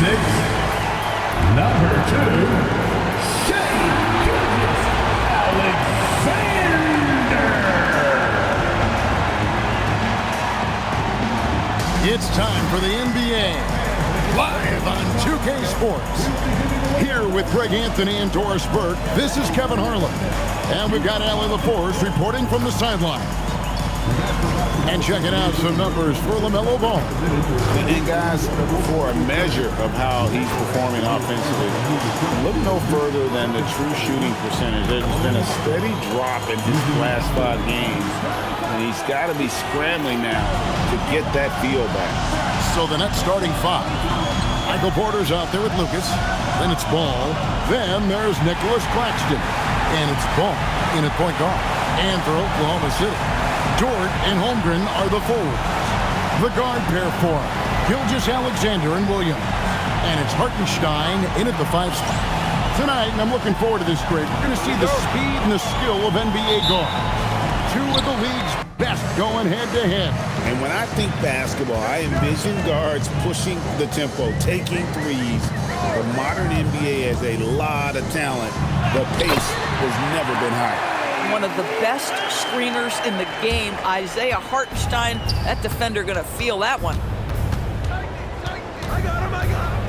6, number 2, It's time for the NBA, live on 2K Sports. Here with Greg Anthony and Doris Burke, this is Kevin Harlan. And we've got Allie LaForce reporting from the sideline. And checking out some numbers for LaMelo Ball. And guys, for a measure of how he's performing offensively, look no further than the true shooting percentage. There's been a steady drop in his last 5 games. And he's got to be scrambling now to get that feel back. So the Nets starting 5. Michael Porter's out there with Lucas. Then it's Ball. Then there's Nicholas Claxton. And it's Ball in at point guard. And for Oklahoma City, Dort and Holmgren are the forwards. The guard pair for Gilgeous-Alexander and Williams. And it's Hartenstein in at the 5 spot. Tonight, and I'm looking forward to this grid, we're going to see the speed and the skill of NBA guards. 2 of the league's best going head-to-head. And when I think basketball, I envision guards pushing the tempo, taking threes. The modern NBA has a lot of talent. The pace has never been higher. One of the best screeners in the game, Isaiah Hartenstein. That defender going to feel that one.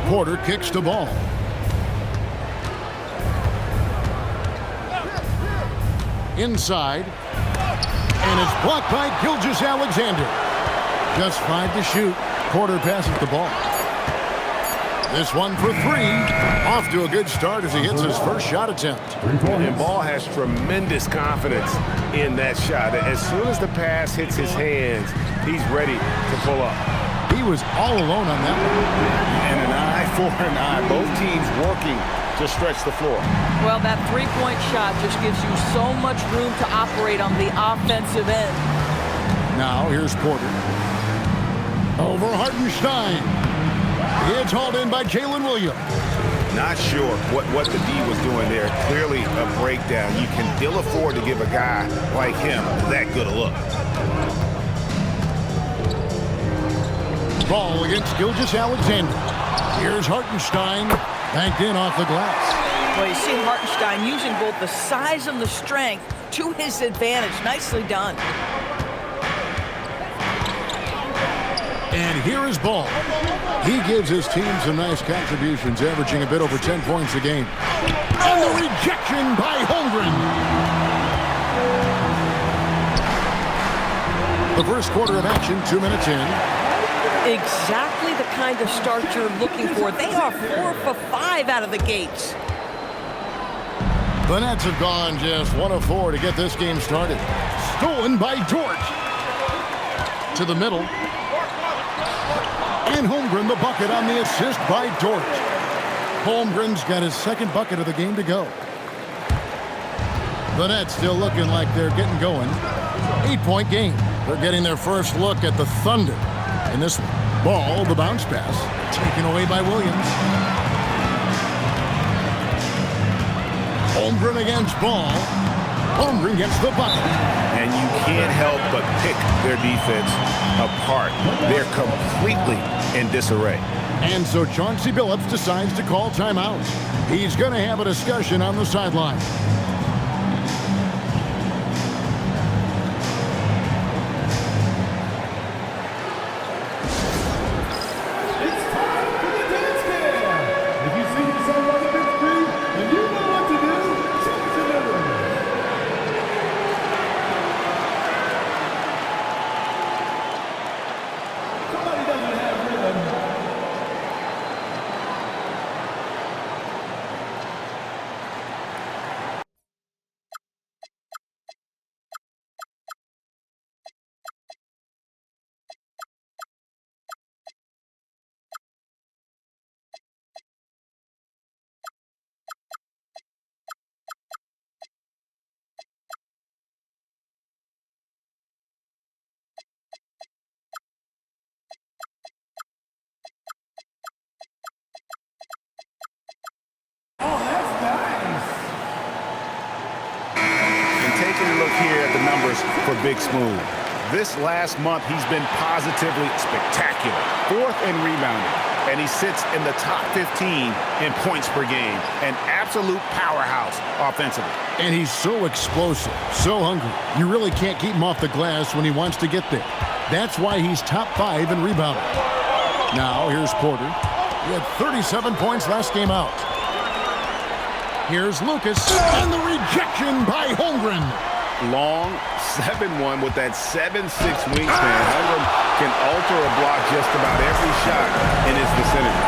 Porter kicks the ball. Inside. And it's blocked by Gilgeous-Alexander. Just 5 to shoot. Porter passes the ball. This one for 3. Off to a good start as he hits his first shot attempt. And Ball has tremendous confidence in that shot. As soon as the pass hits his hands, he's ready to pull up. He was all alone on that one. And an eye for an eye. Both teams working to stretch the floor. Well, that three-point shot just gives you so much room to operate on the offensive end. Now here's Porter. Over Hartenstein. It's hauled in by Jalen Williams. Not sure what the D was doing there. Clearly a breakdown. You can still afford to give a guy like him that good a look. Ball against Gilgeous-Alexander. Here's Hartenstein. Banked in off the glass. Well, you see Hartenstein using both the size and the strength to his advantage. Nicely done. And here is Ball. He gives his team some nice contributions, averaging a bit over 10 points a game. And the rejection by Holmgren. The first quarter of action, 2 minutes in. Exactly the kind of start you're looking for. They are 4 for 5 out of the gates. The Nets have gone just 1 of 4 to get this game started. Stolen by Dort. To the middle. And Holmgren the bucket on the assist by Dort. Holmgren's got his second bucket of the game to go. The Nets still looking like they're getting going. 8-point game. They're getting their first look at the Thunder. In this one, Ball, the bounce pass, taken away by Williams. Holmgren against Ball. Holmgren gets the bucket. And you can't help but pick their defense apart. They're completely in disarray. And so Chauncey Billups decides to call timeout. He's going to have a discussion on the sideline. For Big Smooth. This last month, he's been positively spectacular. 4th in rebounding, and he sits in the top 15 in points per game. An absolute powerhouse offensively. And he's so explosive, so hungry. You really can't keep him off the glass when he wants to get there. That's why he's top 5 in rebounding. Now, here's Porter. He had 37 points last game out. Here's Lucas, and the rejection by Holmgren. Long 7'1" with that 7'6" wingspan. Holmgren can alter a block just about every shot in his vicinity.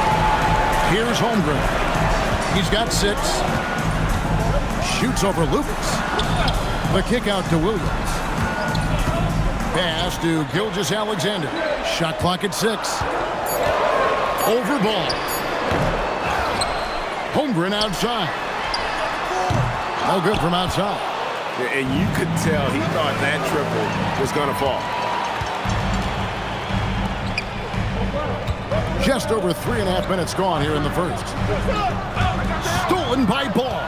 Here's Holmgren. He's got 6. Shoots over Lucas. The kick out to Williams. Pass to Gilgeous-Alexander. Shot clock at 6. Over ball. Holmgren outside. No good from outside. And you could tell he thought that triple was going to fall. Just over 3.5 minutes gone here in the first. Stolen by Ball.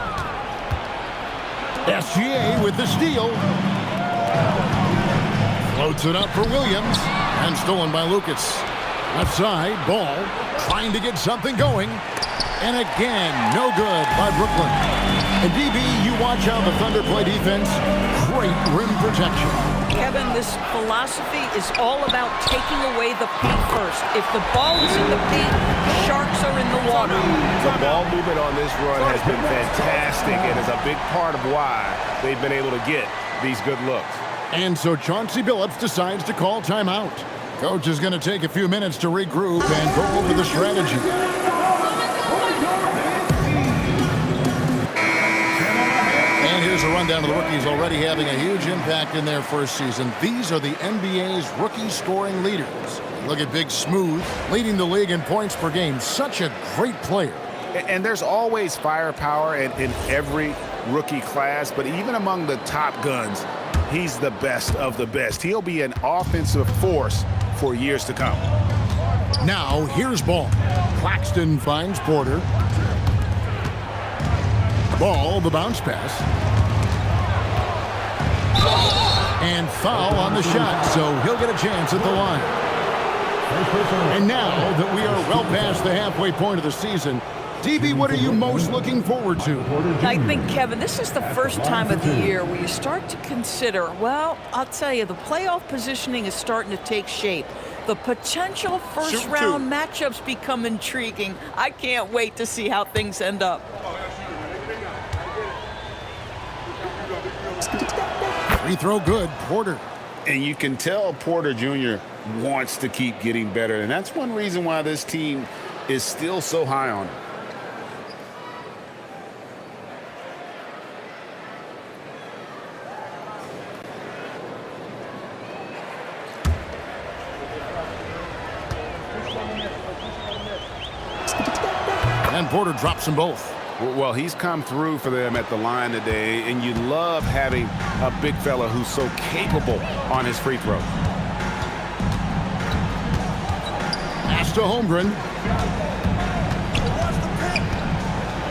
SGA with the steal. Floats it up for Williams. And stolen by Lucas. Left side, Ball trying to get something going. And again, no good by Brooklyn. And DB, you watch how the Thunder play defense. Great rim protection. Kevin, this philosophy is all about taking away the paint first. If the ball is in the paint, Sharks are in the water. The ball movement on this run has been fantastic and is a big part of why they've been able to get these good looks. And so Chauncey Billups decides to call timeout. Coach is going to take a few minutes to regroup and go over the strategy. And here's a rundown of the rookies already having a huge impact in their first season. These are the NBA's rookie scoring leaders. Look at Big Smooth, leading the league in points per game. Such a great player. And there's always firepower in every rookie class, but even among the top guns, he's the best of the best. He'll be an offensive force for years to come. Now, here's Ball. Claxton finds Porter. Ball, the bounce pass. And foul on the shot, so he'll get a chance at the line. And now that we are well past the halfway point of the season, DB, what are you most looking forward to? I think, Kevin, this is the first time of the year where you start to consider, well, I'll tell you, the playoff positioning is starting to take shape. The potential first-round matchups become intriguing. I can't wait to see how things end up. Free throw good, Porter. And you can tell Porter Jr. wants to keep getting better, and that's one reason why this team is still so high on him. And Porter drops them both. Well, he's come through for them at the line today, and you love having a big fella who's so capable on his free throw. Pass to Holmgren.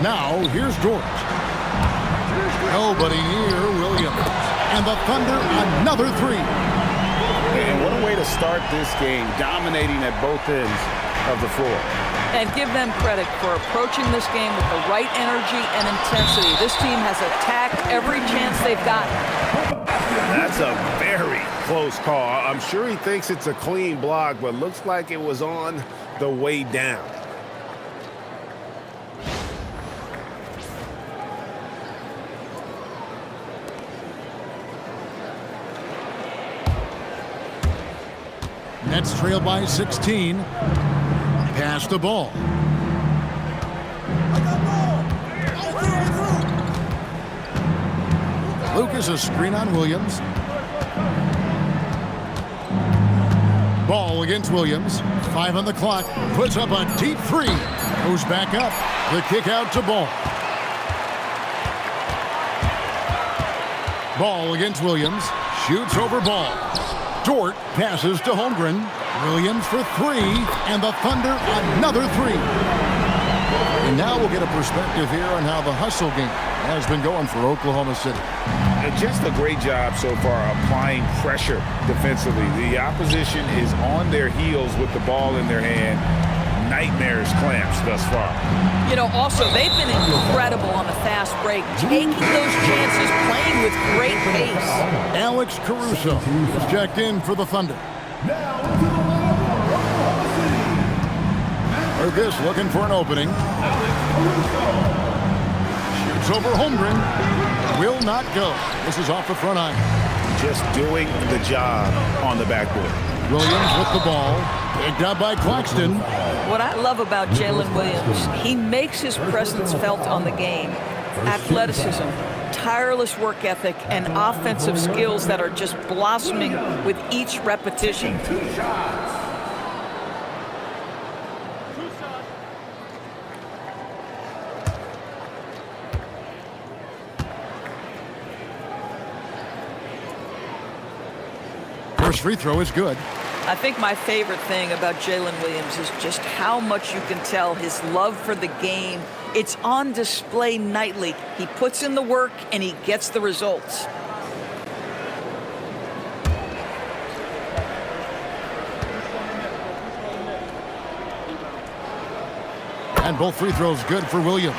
Now, here's George. Nobody near Williams. And the Thunder, another three. And what a way to start this game, dominating at both ends of the floor. And give them credit for approaching this game with the right energy and intensity. This team has attacked every chance they've gotten. That's a very close call. I'm sure he thinks it's a clean block, but looks like it was on the way down. Nets trail by 16. Pass the ball. Lucas, a screen on Williams. Ball against Williams. 5 on the clock. Puts up a deep three. Goes back up. The kick out to Ball. Ball against Williams. Shoots over Ball. Dort passes to Holmgren. Williams for 3, and the Thunder another 3. And now we'll get a perspective here on how the hustle game has been going for Oklahoma City. Just a great job so far applying pressure defensively. The opposition is on their heels with the ball in their hand. nightmarish clamps thus far. You know, also, they've been incredible on the fast break, taking those chances, playing with great pace. Alex Caruso is checked in for the Thunder. Lucas looking for an opening. Shoots over Holmgren. Will not go. This is off the front iron. Just doing the job on the backboard. Williams with the ball. Picked up by Claxton. What I love about Jalen Williams, he makes his presence felt on the game. Athleticism, tireless work ethic, and offensive skills that are just blossoming with each repetition. First free throw is good. I think my favorite thing about Jalen Williams is just how much you can tell his love for the game. It's on display nightly. He puts in the work and he gets the results. And both free throws good for Williams.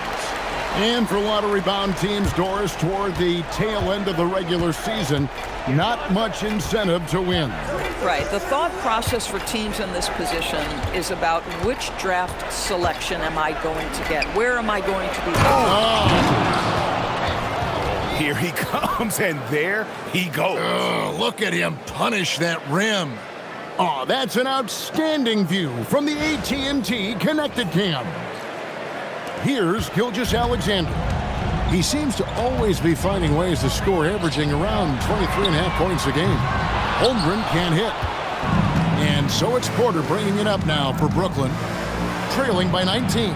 And for lottery-bound teams, Doris, toward the tail end of the regular season, not much incentive to win. Right. The thought process for teams in this position is about which draft selection am I going to get? Where am I going to be? Here he comes, and there he goes. Look at him punish that rim. Oh, that's an outstanding view from the AT&T Connected Cam. Here's Gilgeous-Alexander. He seems to always be finding ways to score, averaging around 23.5 points a game. Holmgren can't hit. And so it's Porter bringing it up now for Brooklyn, trailing by 19.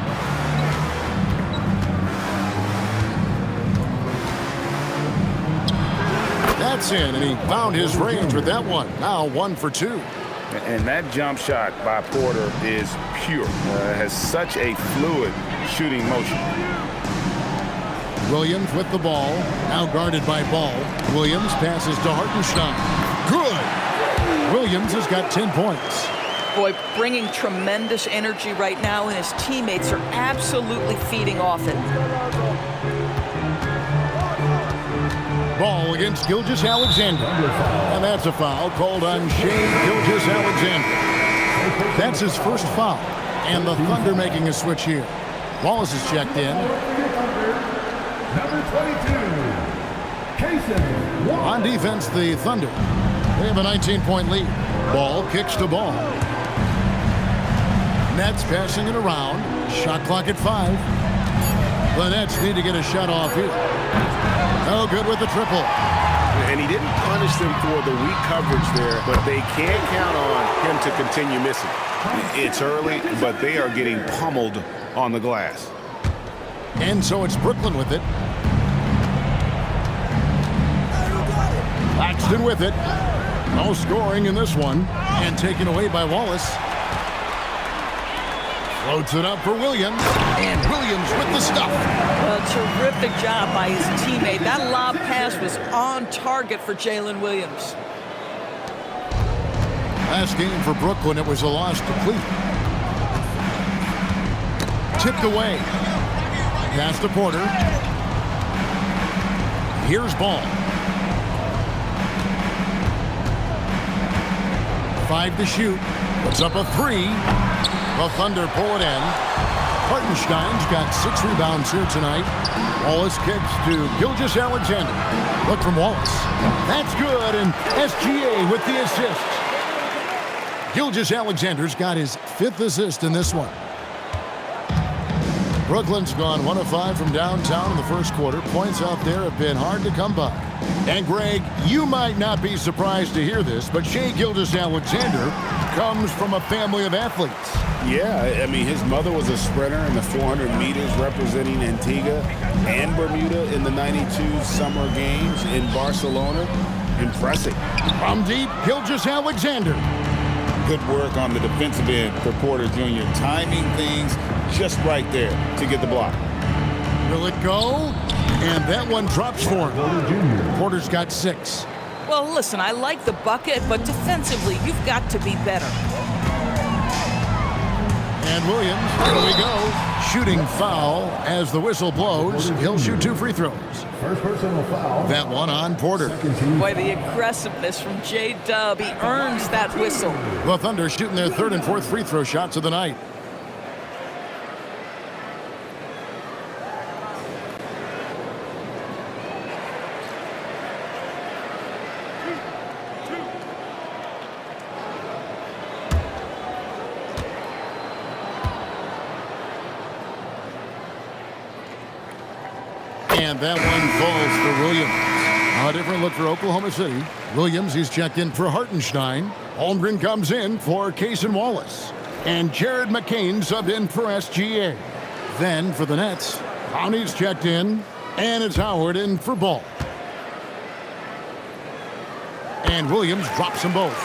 That's in, and he found his range with that one. Now 1 for 2. And that jump shot by Porter is pure. Has such a fluid shooting motion. Williams with the ball, now guarded by Ball. Williams passes to Hartenstein. Good! Williams has got 10 points. Boy, bringing tremendous energy right now, and his teammates are absolutely feeding off it. Ball against Gilgeous-Alexander. And that's a foul called on Shai Gilgeous-Alexander. That's his first foul. And the Thunder making a switch here. Wallace is checked in. Number 22, On defense, the Thunder. They have a 19-point lead. Ball kicks to Ball. Nets passing it around. Shot clock at 5. The Nets need to get a shot off here. Oh, good with the triple. And he didn't punish them for the weak coverage there, but they can't count on him to continue missing. It's early, but they are getting pummeled on the glass. And so it's Brooklyn with it. Claxton with it. No scoring in this one. And taken away by Wallace. Floats it up for Williams. And Williams with the stuff. A terrific job by his teammate. That lob pass was on target for Jalen Williams. Last game for Brooklyn, it was a loss to Cleveland. Tipped away. Pass to Porter. Here's Ball. 5 to shoot. Puts up a 3. The Thunder pull it in. Hartenstein's got 6 rebounds here tonight. Wallace kicks to Gilgeous-Alexander. Look from Wallace. That's good, and SGA with the assist. Gilgeous-Alexander's got his 5th assist in this one. Brooklyn's gone 1 of 5 from downtown in the first quarter. Points out there have been hard to come by. And Greg, you might not be surprised to hear this, but Shai Gilgeous-Alexander comes from a family of athletes. Yeah, I mean, his mother was a sprinter in the 400 meters representing Antigua and Bermuda in the '92 Summer Games in Barcelona. Impressive. From deep, Gilgeous-Alexander. Good work on the defensive end for Porter Jr. Timing things just right there to get the block. Will it go? And that one drops for him. Porter's got 6. Well, listen, I like the bucket, but defensively, you've got to be better. And Williams, here we go. Shooting foul as the whistle blows. He'll shoot 2 free throws. First personal foul. That one on Porter. Boy, the aggressiveness from J-Dub. He earns that whistle. The Thunder shooting their 3rd and 4th free throw shots of the night. And that one falls for Williams. A different look for Oklahoma City. Williams, he's checked in for Hartenstein. Holmgren comes in for Cason Wallace. And Jared McCain subbed in for SGA. Then for the Nets, Connie's checked in. And it's Howard in for Ball. And Williams drops them both.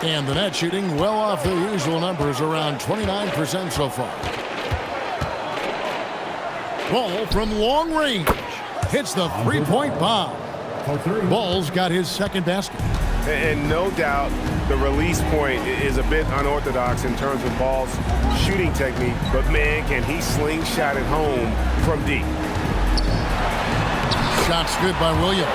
And the Nets shooting well off their usual numbers, around 29% so far. Ball from long range. Hits the three-point bomb. Ball's got his 2nd basket. And no doubt the release point is a bit unorthodox in terms of Ball's shooting technique. But, man, can he slingshot it home from deep. Shot's good by Williams.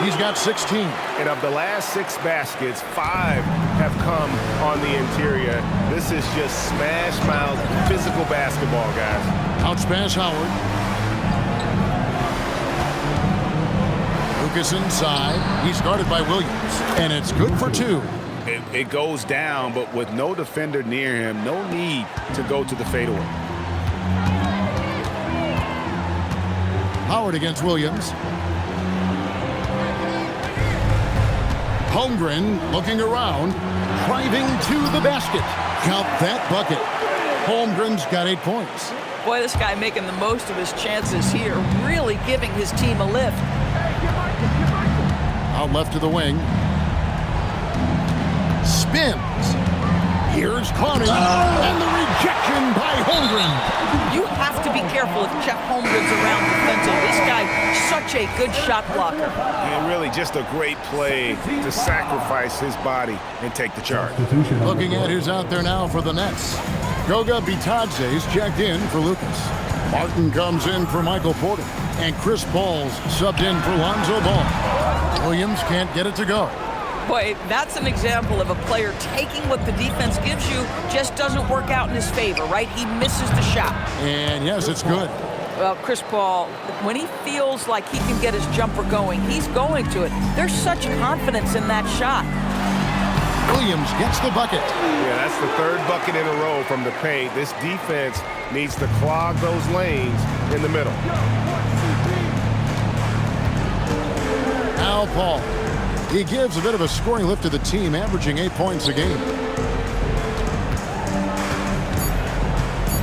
He's got 16. And of the last 6 baskets, 5 have come on the interior. This is just smash-mouth physical basketball, guys. Bounce pass Howard. Lucas inside. He's guarded by Williams. And it's good for 2. It goes down, but with no defender near him, no need to go to the fadeaway. Howard against Williams. Holmgren looking around, driving to the basket. Count that bucket. Holmgren's got 8 points. Boy, this guy making the most of his chances here, really giving his team a lift. Out left to the wing. Spins. Here's Clowney. And the rejection by Holmgren. You have to be careful if Jeff Holmgren's around defensively. This guy, such a good shot blocker. And really just a great play to sacrifice his body and take the charge. Looking at who's out there now for the Nets. Goga Bitadze's checked in for Lucas. Martin comes in for Michael Porter. And Chris Ball's subbed in for Lonzo Ball. Williams can't get it to go. Boy, that's an example of a player taking what the defense gives you, just doesn't work out in his favor, right? He misses the shot. And yes, it's good. Well, Chris Paul, when he feels like he can get his jumper going, he's going to it. There's such confidence in that shot. Williams gets the bucket. Yeah, that's the 3rd bucket in a row from the paint. This defense needs to clog those lanes in the middle. Al Paul. He gives a bit of a scoring lift to the team, averaging 8 points a game.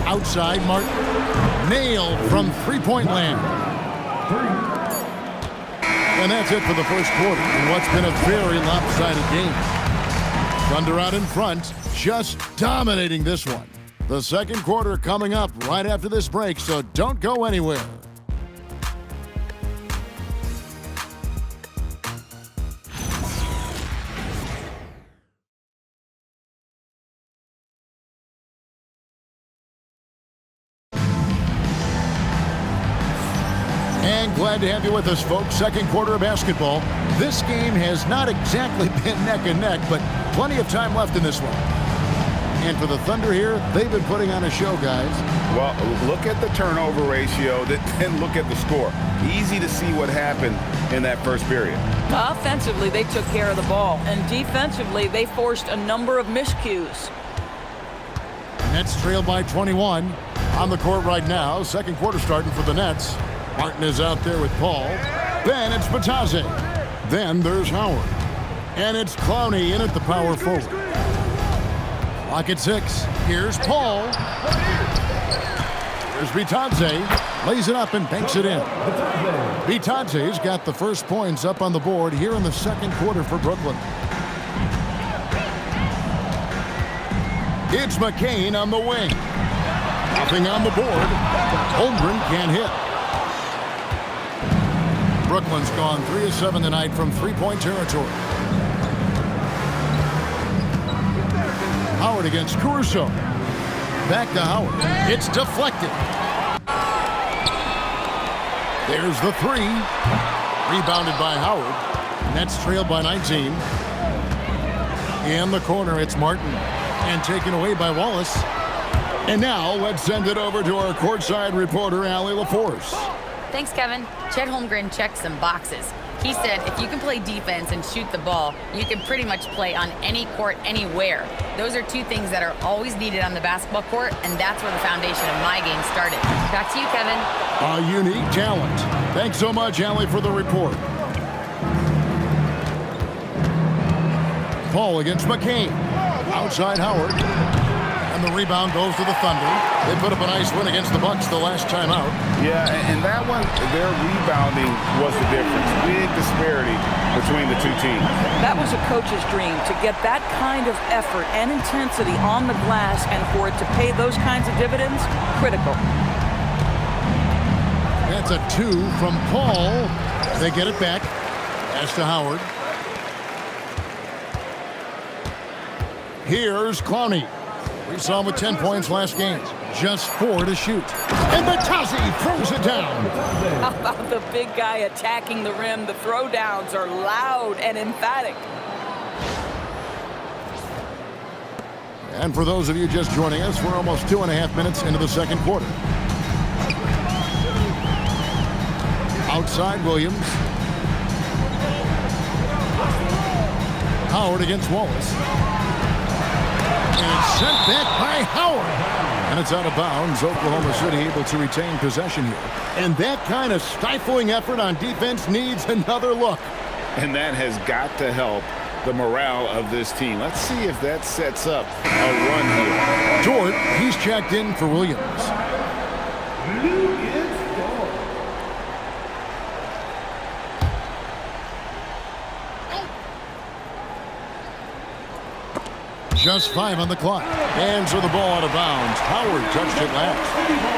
Outside, Martin. Nailed from three-point land. And that's it for the first quarter in what's been a very lopsided game. Thunder out in front, just dominating this one. The second quarter coming up right after this break, so don't go anywhere. And glad to have you with us, folks. Second quarter of basketball. This game has not exactly been neck and neck, but plenty of time left in this one. And for the Thunder here, they've been putting on a show, guys. Well, look at the turnover ratio, then look at the score. Easy to see what happened in that first period. Offensively, they took care of the ball, and defensively, they forced a number of miscues. Nets trailed by 21. On the court right now, second quarter starting for the Nets. Martin is out there with Paul. Then it's Bitadze. Then there's Howard. And it's Clowney in at the power forward. Clock at 6. Here's Paul. Here's Bitadze. Lays it up and banks it in. Bitadze's got the first points up on the board here in the second quarter for Brooklyn. It's McCain on the wing. Nothing on the board. Holmgren can't hit. Brooklyn's gone 3 of 7 tonight from three-point territory. Howard against Caruso. Back to Howard. It's deflected. There's the three. Rebounded by Howard. Nets trailed by 19. In the corner, it's Martin. And taken away by Wallace. And now, let's send it over to our courtside reporter, Allie LaForce. Thanks, Kevin. Chet Holmgren checked some boxes. He said if you can play defense and shoot the ball, you can pretty much play on any court, anywhere. Those are two things that are always needed on the basketball court, and that's where the foundation of my game started. Back to you, Kevin. A unique talent. Thanks so much, Allie, for the report. Paul against McCain. Outside Howard. And the rebound goes to the Thunder. They put up a nice win against the Bucks the last time out. Yeah, and that one, their rebounding was the difference. Big disparity between the two teams. That was a coach's dream, to get that kind of effort and intensity on the glass, and for it to pay those kinds of dividends, critical. That's a 2 from Paul. They get it back. Pass to Howard. Here's Clowney. We saw him with 10 points last game. Just 4 to shoot. And Batazzi throws it down. How about the big guy attacking the rim? The throwdowns are loud and emphatic. And for those of you just joining us, we're almost 2.5 minutes into the second quarter. Outside Williams. Howard against Wallace. And it's sent back by Howard. And it's out of bounds. Oklahoma City able to retain possession here. And that kind of stifling effort on defense needs another look. And that has got to help the morale of this team. Let's see if that sets up a run here. Dort, he's checked in for Williams. Just 5 on the clock. Hands of the ball out of bounds. Howard touched it last.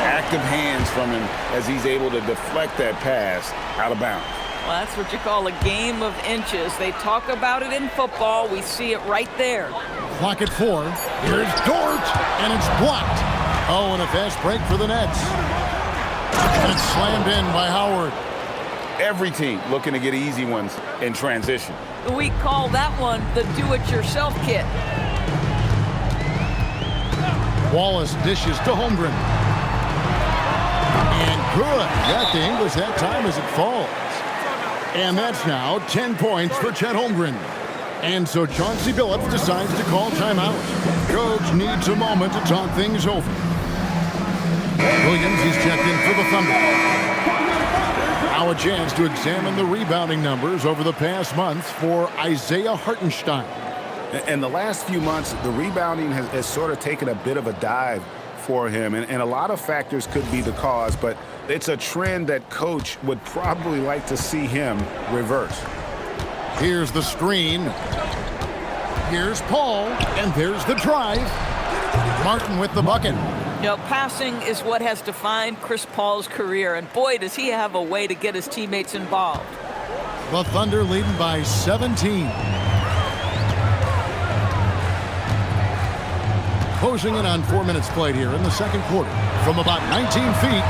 Active hands from him as he's able to deflect that pass out of bounds. Well, that's what you call a game of inches. They talk about it in football. We see it right there. Clock at 4. Here's Dort, and it's blocked. Oh, and a fast break for the Nets. And it's slammed in by Howard. Every team looking to get easy ones in transition. We call that one the do-it-yourself kit. Wallace dishes to Holmgren. And good. Got the English that time as it falls. And that's now 10 points for Chet Holmgren. And so Chauncey Billups decides to call timeout. Coach needs a moment to talk things over. Williams is checked in for the Thunder. Now a chance to examine the rebounding numbers over the past months for Isaiah Hartenstein. In the last few months, the rebounding has sort of taken a bit of a dive for him. And a lot of factors could be the cause, but it's a trend that coach would probably like to see him reverse. Here's the screen. Here's Paul, and there's the drive. Martin with the bucket. You know, passing is what has defined Chris Paul's career, and boy, does he have a way to get his teammates involved. The Thunder leading by 17. Closing in on 4 minutes played here in the second quarter from about 19 feet.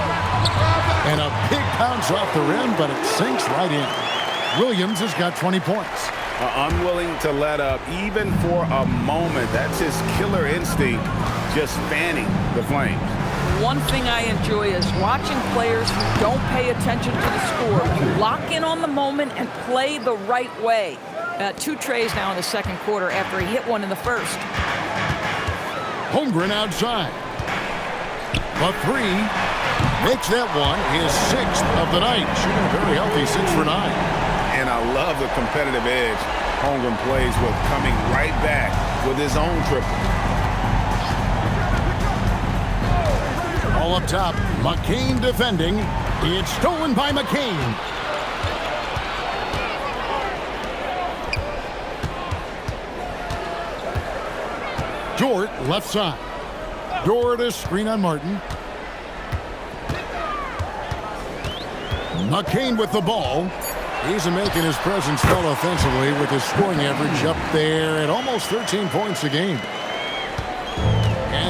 And a big bounce off the rim, but it sinks right in. Williams has got 20 points. Unwilling to let up even for a moment. That's his killer instinct, just fanning the flames. One thing I enjoy is watching players who don't pay attention to the score. You lock in on the moment and play the right way. 2 trays now in the second quarter after he hit one in the first. Holmgren outside. The 3 makes that one his 6th of the night. Shooting a very healthy 6 for 9. And I love the competitive edge Holmgren plays with, coming right back with his own triple. All up top, McCain defending. It's stolen by McCain. Dort left side. Dort a screen on Martin. McCain with the ball. He's making his presence felt offensively with his scoring average up there at almost 13 points a game.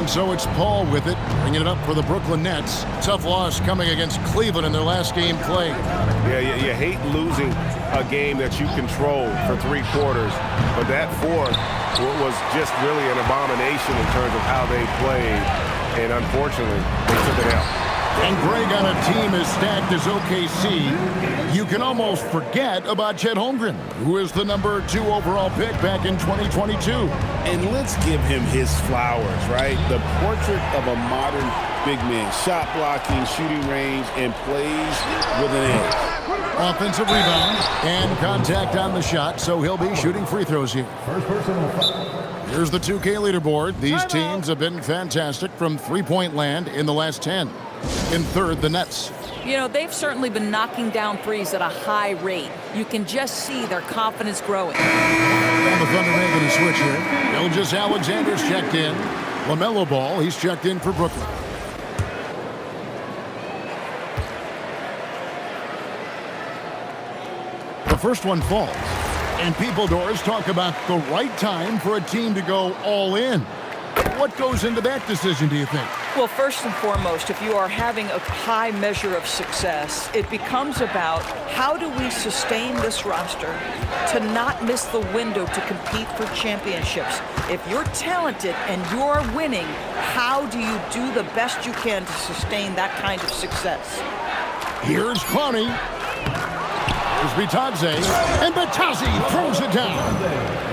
And so it's Paul with it, bringing it up for the Brooklyn Nets. Tough loss coming against Cleveland in their last game played. Yeah, you hate losing a game that you control for 3 quarters, but that fourth was just really an abomination in terms of how they played, and unfortunately, they took it out. And Greg, on a team as stacked as OKC, you can almost forget about Chet Holmgren, who is the number 2 overall pick back in 2022. And let's give him his flowers, right? The portrait of a modern big man. Shot blocking, shooting range, and plays with an edge. Offensive rebound and contact on the shot, so he'll be shooting free throws here. First personal foul. Here's the 2K leaderboard. These teams have been fantastic from three-point land in the last 10. In third, the Nets. You know, they've certainly been knocking down threes at a high rate. You can just see their confidence growing. And the Thunder making a switch here. Gilgeous-Alexander's checked in. LaMelo Ball, he's checked in for Brooklyn. The first one falls. And people, Doris, talk about the right time for a team to go all in. What goes into that decision, do you think? Well, first and foremost, if you are having a high measure of success, it becomes about how do we sustain this roster to not miss the window to compete for championships. If you're talented and you're winning, how do you do the best you can to sustain that kind of success? Here's Clowney. Here's Bitadze. And Bitadze throws it down.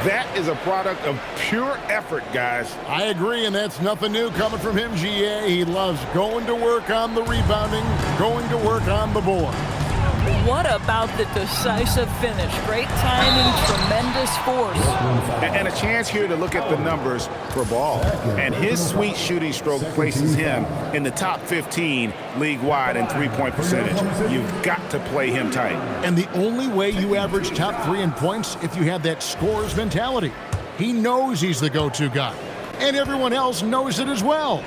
That is a product of pure effort, guys. I agree, and that's nothing new coming from him, GA. He loves going to work on the rebounding, going to work on the board. What about the decisive finish? Great timing, tremendous force. And a chance here to look at the numbers for Ball. And his sweet shooting stroke places him in the top 15 league-wide in three-point percentage. You've got to play him tight. And the only way you average top 3 in points if you have that scorer's mentality. He knows he's the go-to guy. And everyone else knows it as well.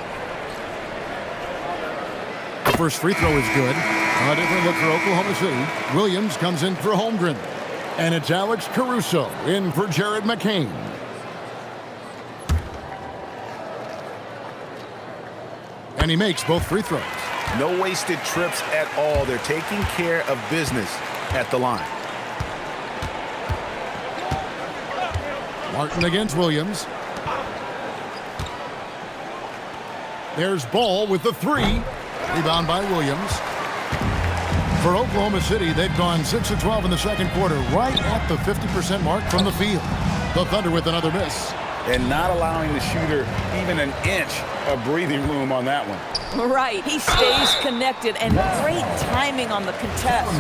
The first free throw is good. A different look for Oklahoma City. Williams comes in for Holmgren. And it's Alex Caruso in for Jared McCain. And he makes both free throws. No wasted trips at all. They're taking care of business at the line. Martin against Williams. There's Ball with the 3. Rebound by Williams. For Oklahoma City, they've gone 6 of 12 in the second quarter, right at the 50% mark from the field. The Thunder with another miss. And not allowing the shooter even an inch of breathing room on that one. Right, he stays connected, and great timing on the contest.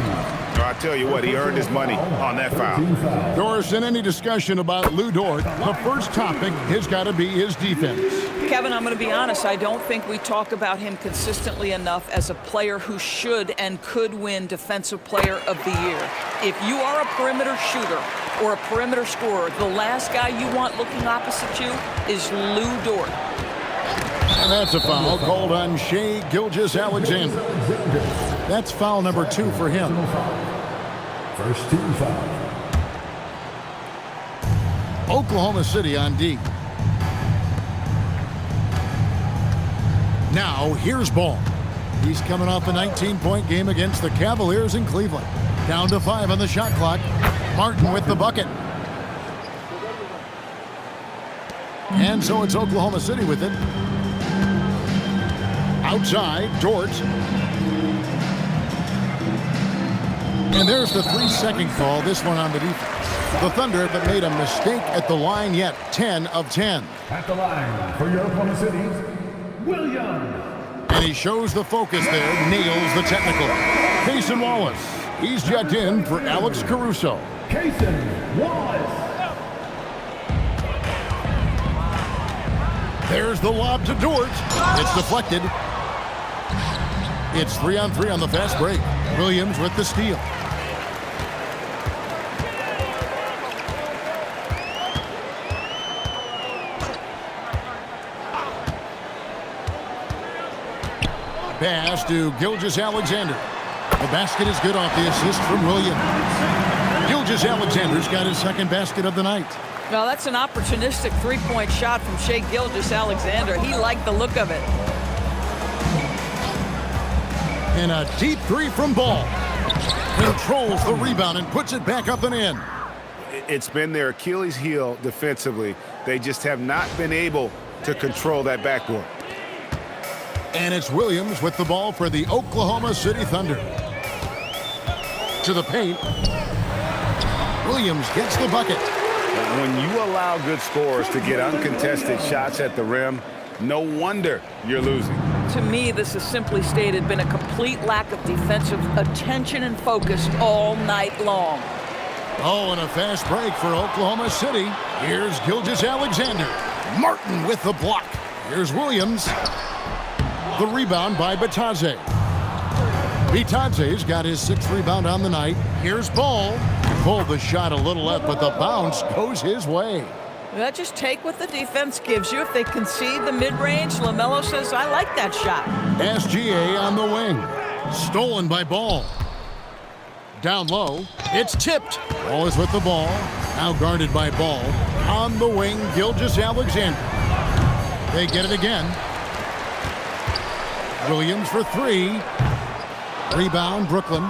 I tell you what, he earned his money on that foul. Doris, in any discussion about Lou Dort, the first topic has got to be his defense. Kevin, I'm going to be honest, I don't think we talk about him consistently enough as a player who should and could win Defensive Player of the Year. If you are a perimeter shooter or a perimeter scorer, the last guy you want looking opposite you is Lou Dort. And that's a foul called on Shai Gilgeous-Alexander. That's foul number 2 for him. First team foul. Oklahoma City on D. Now, here's Ball. He's coming off a 19-point game against the Cavaliers in Cleveland. Down to 5 on the shot clock. Martin with the bucket. And so it's Oklahoma City with it. Outside, Dort. And there's the 3-second call, this one on the defense. The Thunder haven't made a mistake at the line yet, 10 of 10. At the line for your Oklahoma City's Williams. And he shows the focus there, nails the technical. Cason Wallace, he's checked in for Alex Caruso. Cason Wallace. There's the lob to Dort. It's deflected. It's 3-on-3 on the fast break. Williams with the steal. Pass to Gilgeous-Alexander. The basket is good off the assist from Williams. Gilgeous-Alexander's got his second basket of the night. Well, that's an opportunistic three-point shot from Shai Gilgeous-Alexander. He liked the look of it. And a deep three from Ball. Controls the rebound and puts it back up and in. It's been their Achilles heel defensively. They just have not been able to control that backboard. And it's Williams with the ball for the Oklahoma City Thunder. To the paint. Williams gets the bucket. When you allow good scorers to get uncontested shots at the rim, no wonder you're losing. To me, this has simply stated been a complete lack of defensive attention and focus all night long. Oh, and a fast break for Oklahoma City. Here's Gilgeous-Alexander. Martin with the block. Here's Williams. The rebound by Bitadze. Bitadze's got his 6th rebound on the night. Here's Ball. Pulled the shot a little left, but the bounce goes his way. Well, just take what the defense gives you. If they concede the mid-range, LaMelo says, I like that shot. SGA on the wing. Stolen by Ball. Down low. It's tipped. Ball is with the ball. Now guarded by Ball. On the wing, Gilgeous-Alexander. They get it again. Williams for 3. Rebound, Brooklyn.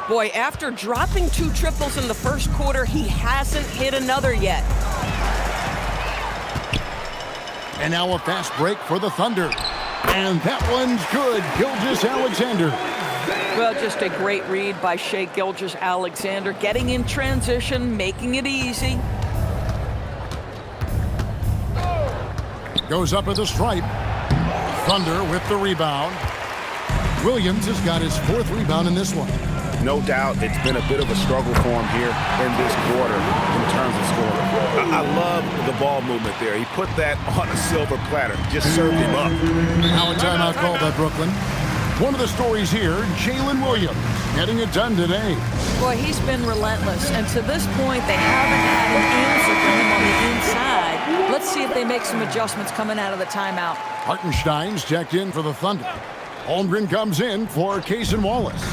Boy, after dropping 2 triples in the first quarter, he hasn't hit another yet. And now a fast break for the Thunder. And that one's good. Gilgeous-Alexander. Well, just a great read by Shai Gilgeous-Alexander, getting in transition, making it easy. Goes up at the stripe. Thunder with the rebound. Williams has got his 4th rebound in this one. No doubt it's been a bit of a struggle for him here in this quarter in terms of scoring. I love the ball movement there. He put that on a silver platter, just served him up. Now a timeout called by Brooklyn. One of the stories here, Jalen Williams getting it done today. Boy, he's been relentless, and to this point, they haven't had an answer for him on the inside. Let's see if they make some adjustments coming out of the timeout. Hartenstein's checked in for the Thunder. Holmgren comes in for Cason Wallace.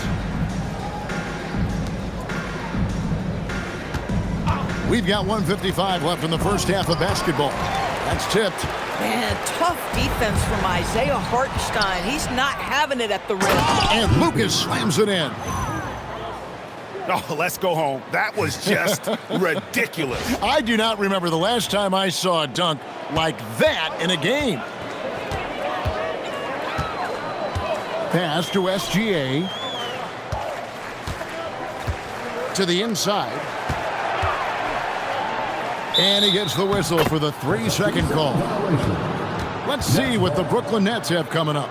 We've got 1:55 left in the first half of basketball. That's tipped. Man, tough defense from Isaiah Hartenstein. He's not having it at the rim. And Lucas slams it in. Oh, let's go home. That was just ridiculous. I do not remember the last time I saw a dunk like that in a game. Pass to SGA. To the inside. And he gets the whistle for the 3-second call. Let's see what the Brooklyn Nets have coming up.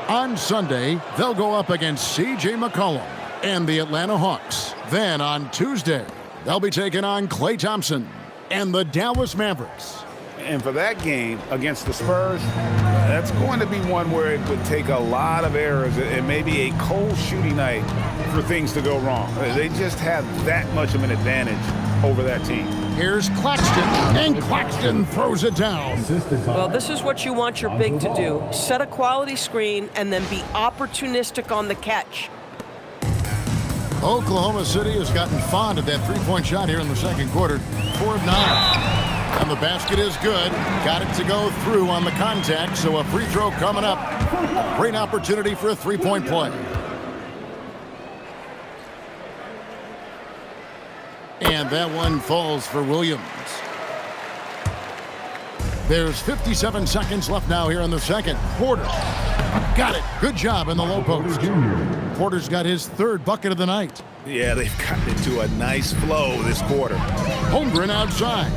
On Sunday, they'll go up against C.J. McCollum and the Atlanta Hawks. Then on Tuesday, they'll be taking on Klay Thompson and the Dallas Mavericks. And for that game against the Spurs, that's going to be one where it would take a lot of errors and maybe a cold shooting night for things to go wrong. They just have that much of an advantage over that team. Here's Claxton, and Claxton throws it down. Well, this is what you want your big to do. Set a quality screen and then be opportunistic on the catch. Oklahoma City has gotten fond of that three-point shot here in the second quarter. 4 of 9. And the basket is good. Got it to go through on the contact, so a free throw coming up. A great opportunity for a three-point play. And that one falls for Williams. There's 57 seconds left now here in the second. Porter got it. Good job in the low post. Porter's got his 3rd bucket of the night. Yeah, they've gotten into a nice flow this quarter. Holmgren outside.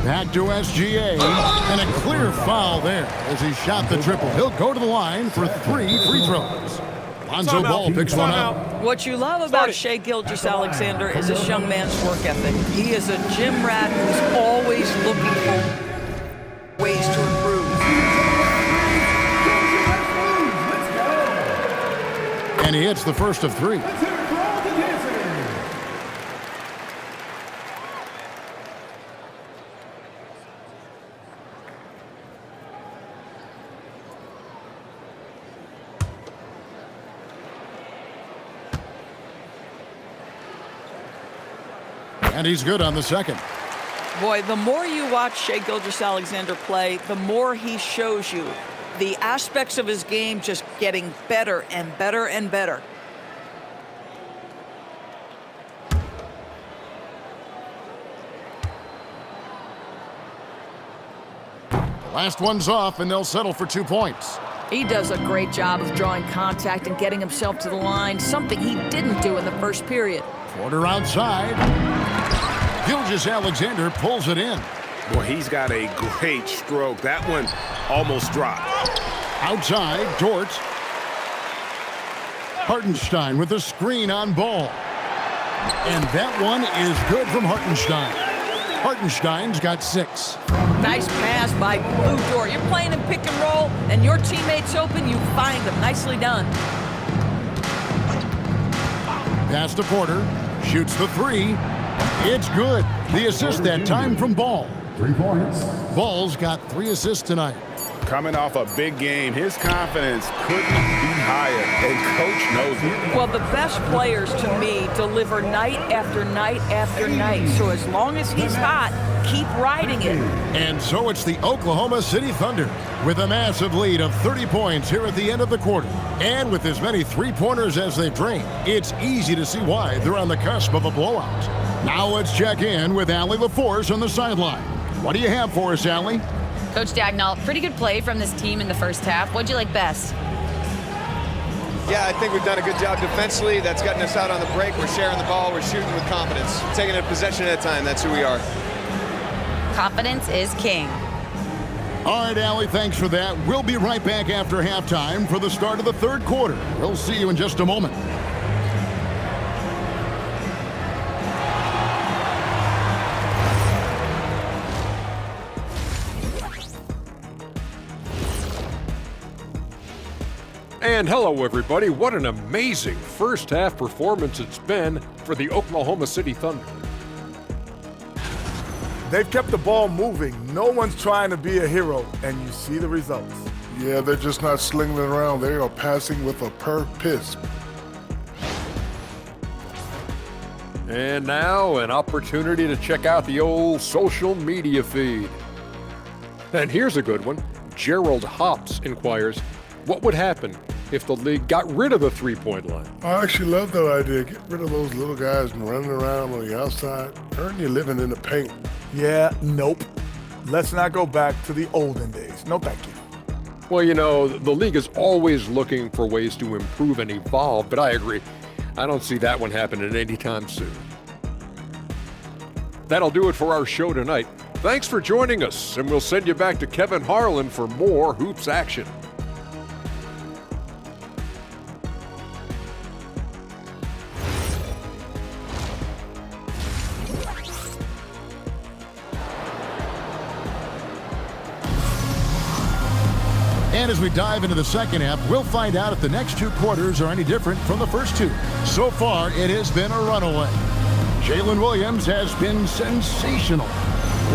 Back to SGA. And a clear foul there as he shot the triple. He'll go to the line for 3 free throws. Lonzo Ball picks one up. What you love about Shai Gilgeous-Alexander is this young man's work ethic. He is a gym rat who's always looking for ways to improve. And he hits the first of 3. And he's good on the second. Boy, the more you watch Shai Gilgeous-Alexander play, the more he shows you the aspects of his game just getting better and better and better. Last one's off, and they'll settle for 2 points. He does a great job of drawing contact and getting himself to the line, something he didn't do in the first period. Porter outside. Gilgeous-Alexander pulls it in. Boy, he's got a great stroke. That one almost dropped. Outside, Dort. Hartenstein with a screen on Ball. And that one is good from Hartenstein. Hartenstein's got 6. Nice pass by Lou Dort. You're playing in pick and roll, and your teammate's open, you find them. Nicely done. Pass to Porter. Shoots the 3. It's good. The assist that time from Ball. 3 points. Ball's got 3 assists tonight. Coming off a big game, his confidence couldn't be higher, and Coach knows it. Well, the best players, to me, deliver night after night after night. So as long as he's hot, keep riding it. And so it's the Oklahoma City Thunder with a massive lead of 30 points here at the end of the quarter. And with as many three-pointers as they've drained, it's easy to see why they're on the cusp of a blowout. Now let's check in with Allie LaForce on the sideline. What do you have for us, Allie? Coach Dagnall, pretty good play from this team in the first half. What'd you like best? Yeah, I think we've done a good job defensively. That's gotten us out on the break. We're sharing the ball. We're shooting with confidence. Taking a possession at a time. That's who we are. Confidence is king. All right, Allie, thanks for that. We'll be right back after halftime for the start of the third quarter. We'll see you in just a moment. And hello, everybody. What an amazing first half performance it's been for the Oklahoma City Thunder. They've kept the ball moving. No one's trying to be a hero, and you see the results. Yeah, they're just not slinging it around. They are passing with a purpose. And now an opportunity to check out the old social media feed. And here's a good one. Gerald Hops inquires, what would happen if the league got rid of the three-point line? I actually love that idea. Get rid of those little guys and running around on the outside. Earn your living in the paint. Yeah, nope. Let's not go back to the olden days. No, thank you. Well, you know, the league is always looking for ways to improve and evolve, but I agree. I don't see that one happening anytime soon. That'll do it for our show tonight. Thanks for joining us, and we'll send you back to Kevin Harlan for more Hoops action. And as we dive into the second half, we'll find out if the next two quarters are any different from the first two. So far, it has been a runaway. Jalen Williams has been sensational.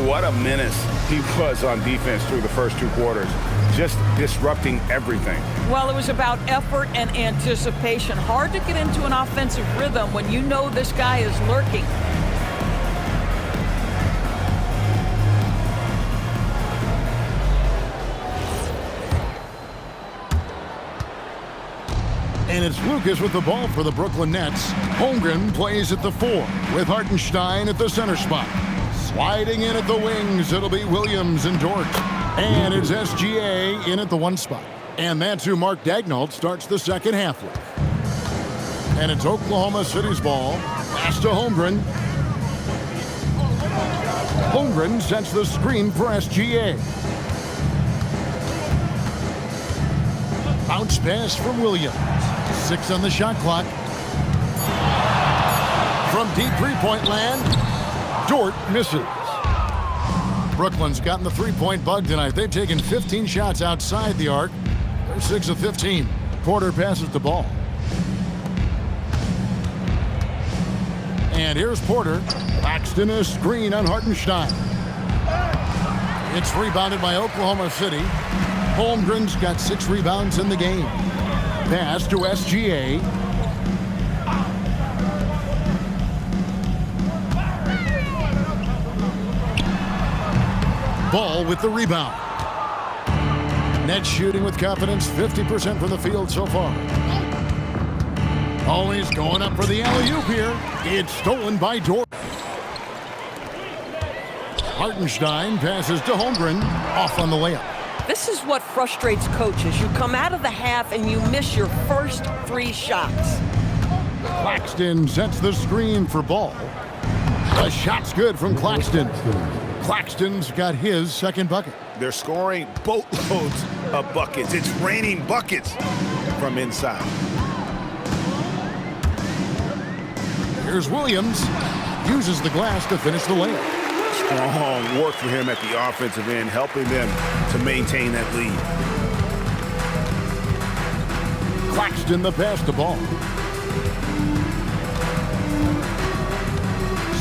What a menace he was on defense through the first two quarters, just disrupting everything. Well, it was about effort and anticipation. Hard to get into an offensive rhythm when you know this guy is lurking. And it's Lucas with the ball for the Brooklyn Nets. Holmgren plays at the 4 with Hartenstein at the center spot. Sliding in at the wings, it'll be Williams and Dort. And it's SGA in at the 1 spot. And that's who Mark Dagnall starts the second half with. And it's Oklahoma City's ball. Pass to Holmgren. Holmgren sets the screen for SGA. Bounce pass from Williams. 6 on the shot clock. From deep three-point land, Dort misses. Brooklyn's gotten the three-point bug tonight. They've taken 15 shots outside the arc. They're 6 of 15. Porter passes the ball. And here's Porter. Paxton a screen on Hartenstein. It's rebounded by Oklahoma City. Holmgren's got 6 rebounds in the game. Pass to SGA. Ball with the rebound. Net shooting with confidence, 50% from the field so far. Oh, he's going up for the alley-oop here. It's stolen by Dort. Hartenstein passes to Holmgren, off on the layup. This is what frustrates coaches. You come out of the half and you miss your first 3 shots. Claxton sets the screen for Ball. The shot's good from Claxton. Claxton's got his second bucket. They're scoring boatloads of buckets. It's raining buckets from inside. Here's Williams. Uses the glass to finish the layup. Strong work for him at the offensive end, helping them to maintain that lead. Claxton the pass to Ball.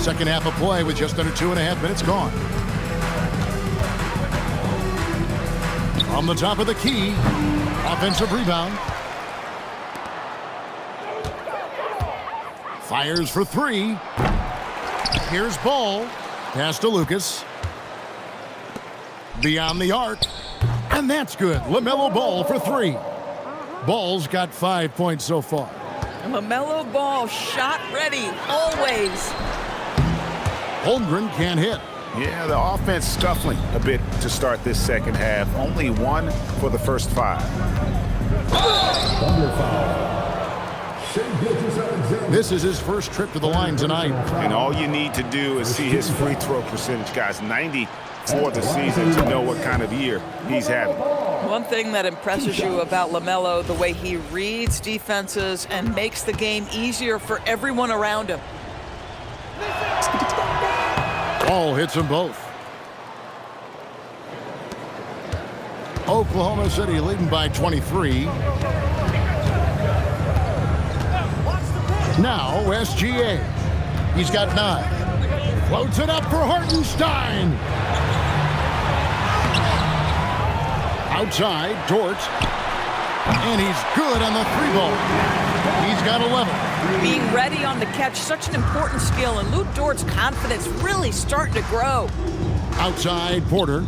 Second half of play with just under 2.5 minutes gone. On the top of the key, offensive rebound. Fires for 3. Here's Ball. Pass to Lucas. Beyond the arc. And that's good. LaMelo Ball for 3. Ball's got 5 points so far. LaMelo Ball shot ready, always. Holmgren can't hit. Yeah, the offense scuffling a bit to start this second half. Only 1 for the first 5. This is his first trip to the line tonight. And all you need to do is see his free throw percentage, guys. 90 for the season to know what kind of year he's having. One thing that impresses you about LaMelo, the way he reads defenses and makes the game easier for everyone around him. Ball hits them both. Oklahoma City leading by 23. Now SGA. He's got 9. Floats it up for Hartenstein. Outside, Dort. And he's good on the 3-ball. He's got 11. Being ready on the catch, such an important skill, and Luke Dort's confidence really starting to grow. Outside, Porter.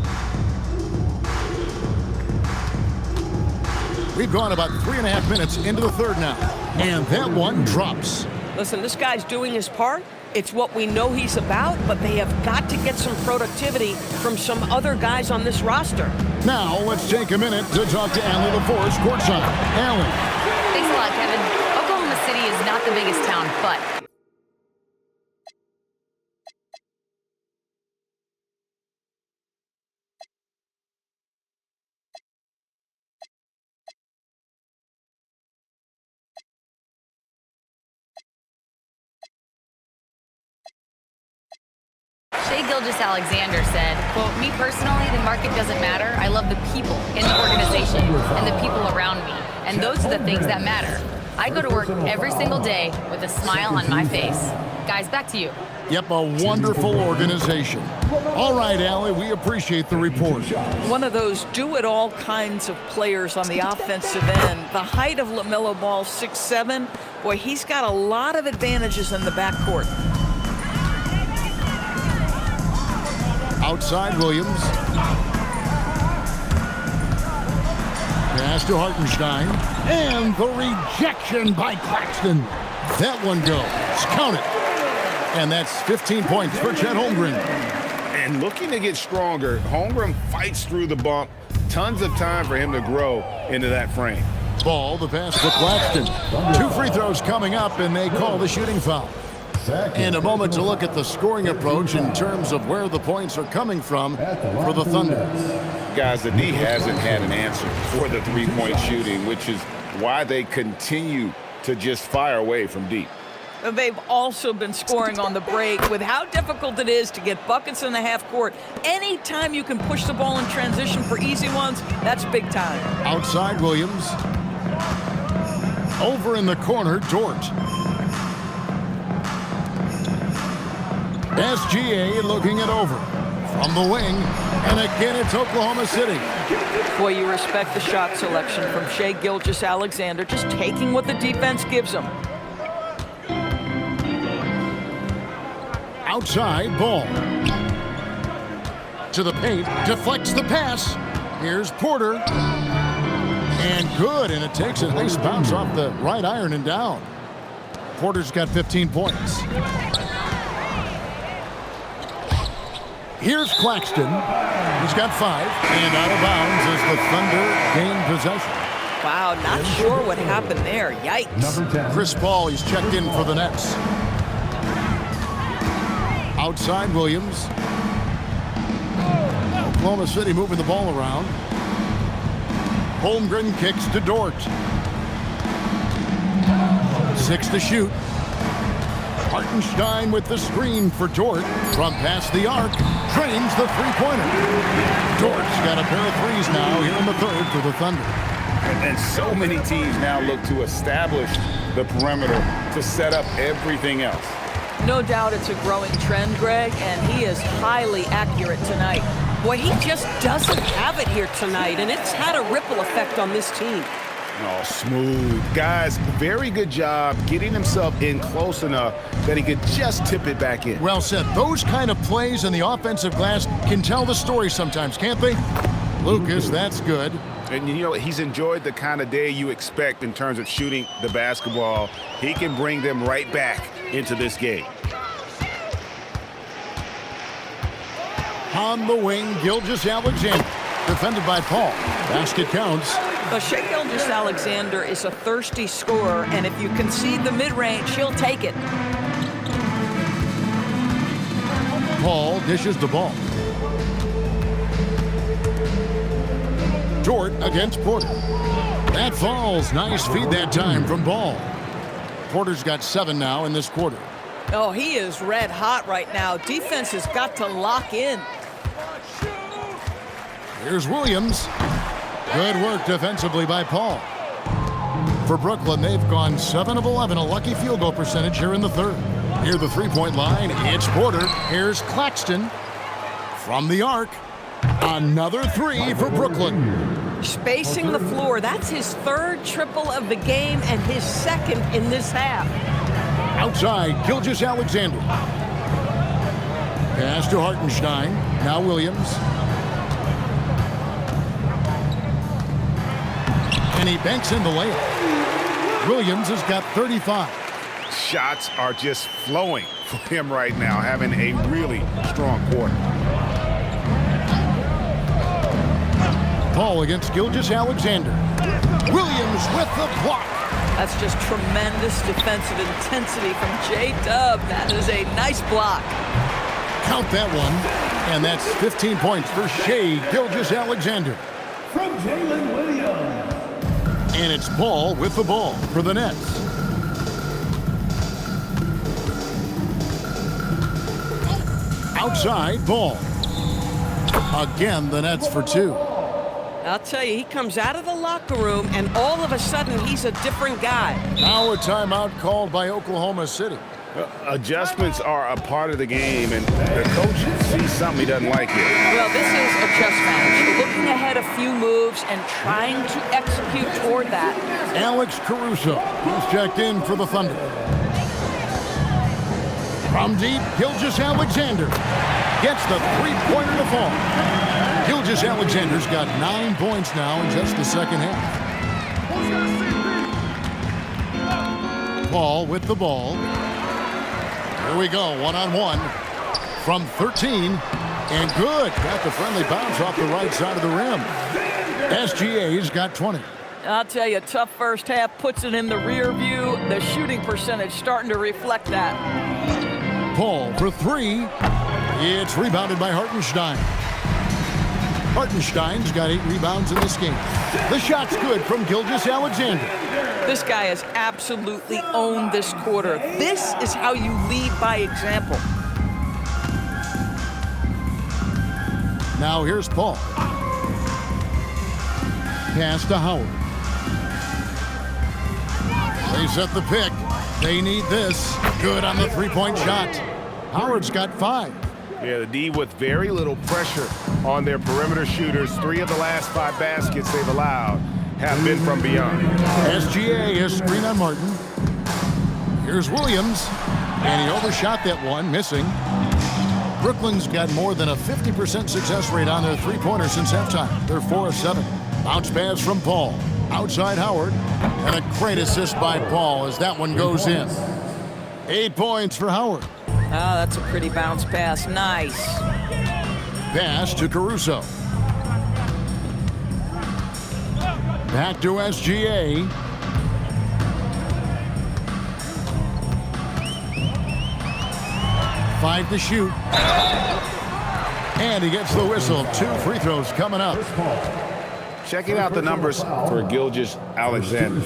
We've gone about 3.5 minutes into the third now. And that one drops. Listen, this guy's doing his part. It's what we know he's about, but they have got to get some productivity from some other guys on this roster. Now, let's take a minute to talk to Allen LaForce courtside. Allen. Thanks a lot, Kevin. Oklahoma City is not the biggest town, but Gilgeous-Alexander said, quote, "Me personally, the market doesn't matter. I love the people in the organization and the people around me. And those are the things that matter. I go to work every single day with a smile on my face." Guys, back to you. Yep, a wonderful organization. All right, Allie, we appreciate the report. One of those do-it-all kinds of players on the offensive end. The height of LaMelo Ball, 6'7". Boy, he's got a lot of advantages in the backcourt. Outside, Williams. Pass to Hartenstein. And the rejection by Claxton. That one goes. Count it. And that's 15 points for Chet Holmgren. And looking to get stronger, Holmgren fights through the bump. Tons of time for him to grow into that frame. Ball, the pass to Claxton. 2 free throws coming up, and they call the shooting foul. And a moment to look at the scoring approach in terms of where the points are coming from for the Thunder. Guys, the D hasn't had an answer for the three-point shooting, which is why they continue to just fire away from deep. They've also been scoring on the break with how difficult it is to get buckets in the half court. Anytime you can push the ball in transition for easy ones, that's big time. Outside, Williams. Over in the corner, Dort. SGA looking it over from the wing, and again it's Oklahoma City. Boy, you respect the shot selection from Shai Gilgeous-Alexander, just taking what the defense gives him. Outside, Ball. to the paint, deflects the pass. Here's Porter. And good, and it takes a nice bounce off the right iron and down. Porter's got 15 points. Here's Claxton. He's got 5. And out of bounds as the Thunder gain possession. Wow, not sure what happened there. Yikes. Number 10. Chris Paul, he's checked in for the Nets. Outside Williams. Oklahoma City moving the ball around. Holmgren kicks to Dort. 6 to shoot. Hartenstein with the screen for Dort. From past the arc, drains the three-pointer. Dort's got a pair of threes now here in the third for the Thunder. And so many teams now look to establish the perimeter to set up everything else. No doubt it's a growing trend, Greg, and he is highly accurate tonight. Boy, he just doesn't have it here tonight, and it's had a ripple effect on this team. Oh, smooth. Guys, very good job getting himself in close enough that he could just tip it back in. Well said. Those kind of plays in the offensive glass can tell the story sometimes, can't they? Lucas, that's good. And you know, he's enjoyed the kind of day you expect in terms of shooting the basketball. He can bring them right back into this game. On the wing, Gilgeous-Alexander. Defended by Paul. Basket counts. Well, Shai Gilgeous-Alexander is a thirsty scorer, and if you concede the mid-range, he'll take it. Paul dishes the ball. Dort against Porter. That falls. Nice feed that time from Ball. Porter's got 7 now in this quarter. Oh, he is red hot right now. Defense has got to lock in. Here's Williams. Good work defensively by Paul. For Brooklyn, they've gone 7 of 11, a lucky field goal percentage here in the third. Near the three-point line, it's Porter. Here's Claxton. From the arc, another 3 for Brooklyn. Spacing the floor. That's his 3rd triple of the game and his 2nd in this half. Outside, Gilgeous-Alexander. Pass to Hartenstein. Now Williams. And he banks in the layup. Williams has got 35. Shots are just flowing for him right now, having a really strong quarter. Paul against Gilgeous-Alexander. Williams with the block. That's just tremendous defensive intensity from J-Dub. That is a nice block. Count that one. And that's 15 points for Shai Gilgeous-Alexander. From Jalen Williams. And it's Paul with the ball for the Nets. Outside, Ball. Again, the Nets for 2. I'll tell you, he comes out of the locker room, and all of a sudden, he's a different guy. Now a timeout called by Oklahoma City. Adjustments are a part of the game, and the coach sees something he doesn't like here. Well, this is a chess match. Looking ahead a few moves and trying to execute toward that. Alex Caruso, who's checked in for the Thunder. From deep, Gilgeous-Alexander gets the three-pointer to fall. Gilgeous-Alexander's got 9 points now in just the second half. Paul with the ball. Here we go, one-on-one from 13, and good. Got the friendly bounce off the right side of the rim. SGA's got 20. I'll tell you, tough first half, puts it in the rear view. The shooting percentage starting to reflect that. Paul for 3. It's rebounded by Hartenstein. Hartenstein's got 8 rebounds in this game. The shot's good from Gilgeous-Alexander. This guy has absolutely owned this quarter. This is how you lead by example. Now here's Paul. Pass to Howard. They set the pick. They need this. Good on the three-point shot. Howard's got 5. Yeah, the D with very little pressure on their perimeter shooters. 3 of the last 5 baskets they've allowed have been from beyond. SGA has screen on Martin. Here's Williams, and he overshot that one, missing. Brooklyn's got more than a 50% success rate on their three-pointers since halftime. They're 4 of 7. Bounce pass from Paul. Outside Howard. And a great assist by Paul as that one goes in. 8 points for Howard. Oh, that's a pretty bounce pass. Nice. Pass to Caruso. Back to SGA. Five to shoot. And he gets the whistle. 2 free throws coming up. Checking out the numbers for Gilgeous-Alexander.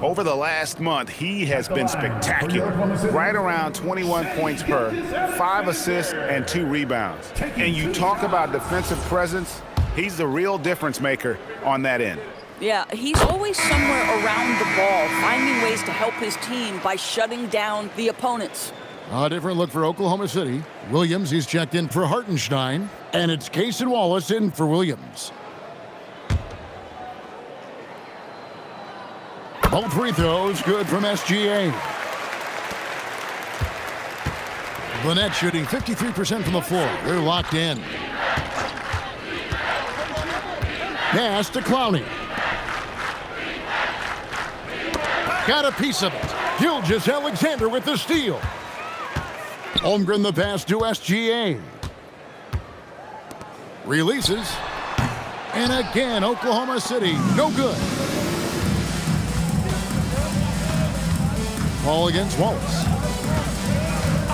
Over the last month, he has been spectacular. Right around 21 points per, 5 assists, and 2 rebounds. And you talk about defensive presence, he's the real difference maker on that end. Yeah, he's always somewhere around the ball, finding ways to help his team by shutting down the opponents. A different look for Oklahoma City. Williams, he's checked in for Hartenstein. And it's Cason Wallace in for Williams. Both free throws good from SGA. Gwinnett shooting 53% from the floor. They're locked in. Pass to Clowney. Got a piece of it. Gilgeous-Alexander with the steal. Holmgren the pass to SGA. Releases. And again, Oklahoma City, no good. Ball against Wallace.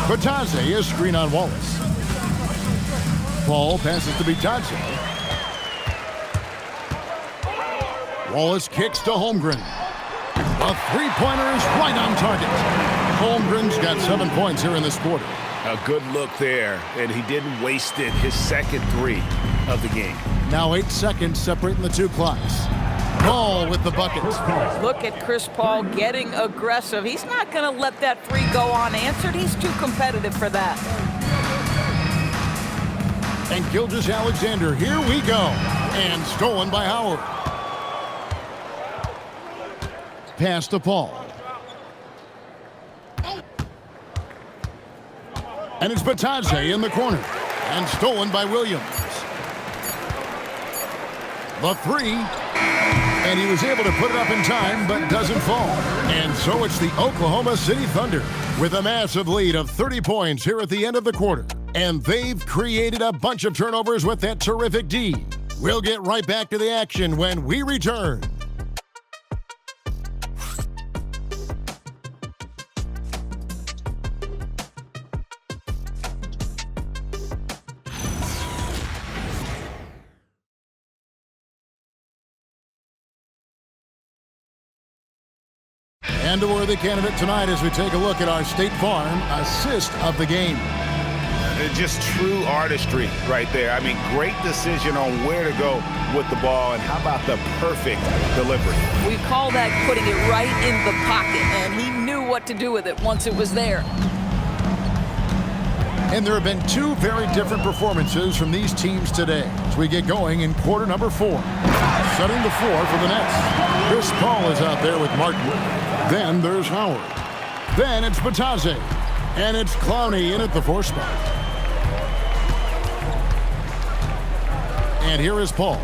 Bitadze, a screen on Wallace. Ball passes to Bitadze. Wallace kicks to Holmgren. The three-pointer is right on target. Holmgren's got 7 points here in this quarter. A good look there, and he didn't waste it. His second 3 of the game. Now 8 seconds separating the 2 clocks. Paul with the bucket. Look at Chris Paul getting aggressive. He's not going to let that 3 go unanswered. He's too competitive for that. And Gilgeous-Alexander, here we go. And stolen by Howard. Pass to Paul. And it's Bitadze in the corner. And stolen by Williams. The 3. And he was able to put it up in time, but doesn't fall. And so it's the Oklahoma City Thunder with a massive lead of 30 points here at the end of the quarter. And they've created a bunch of turnovers with that terrific D. We'll get right back to the action when we return. And a worthy candidate tonight as we take a look at our State Farm assist of the game. Just true artistry right there. I mean, great decision on where to go with the ball, and how about the perfect delivery? We call that putting it right in the pocket, and he knew what to do with it once it was there. And there have been 2 very different performances from these teams today as we get going in quarter number 4. Setting the floor for the Nets. Chris Paul is out there with Martin. Then there's Howard. Then it's Bitadze. And it's Clowney in at the 4 spot. And here is Paul.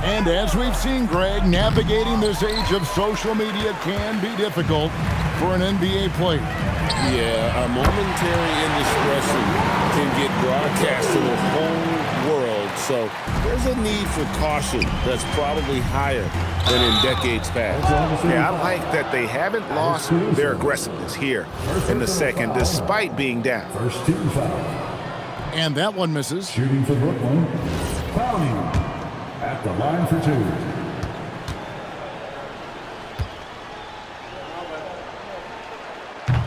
And as we've seen, Greg, navigating this age of social media can be difficult for an NBA player. Yeah, a momentary indiscretion can get broadcast to the whole world. So there's a need for caution that's probably higher than in decades past. Yeah, I like that they haven't lost their aggressiveness here in the second, despite being down. First team foul. And that one misses. Shooting for Brooklyn. Clowney at the line for 2.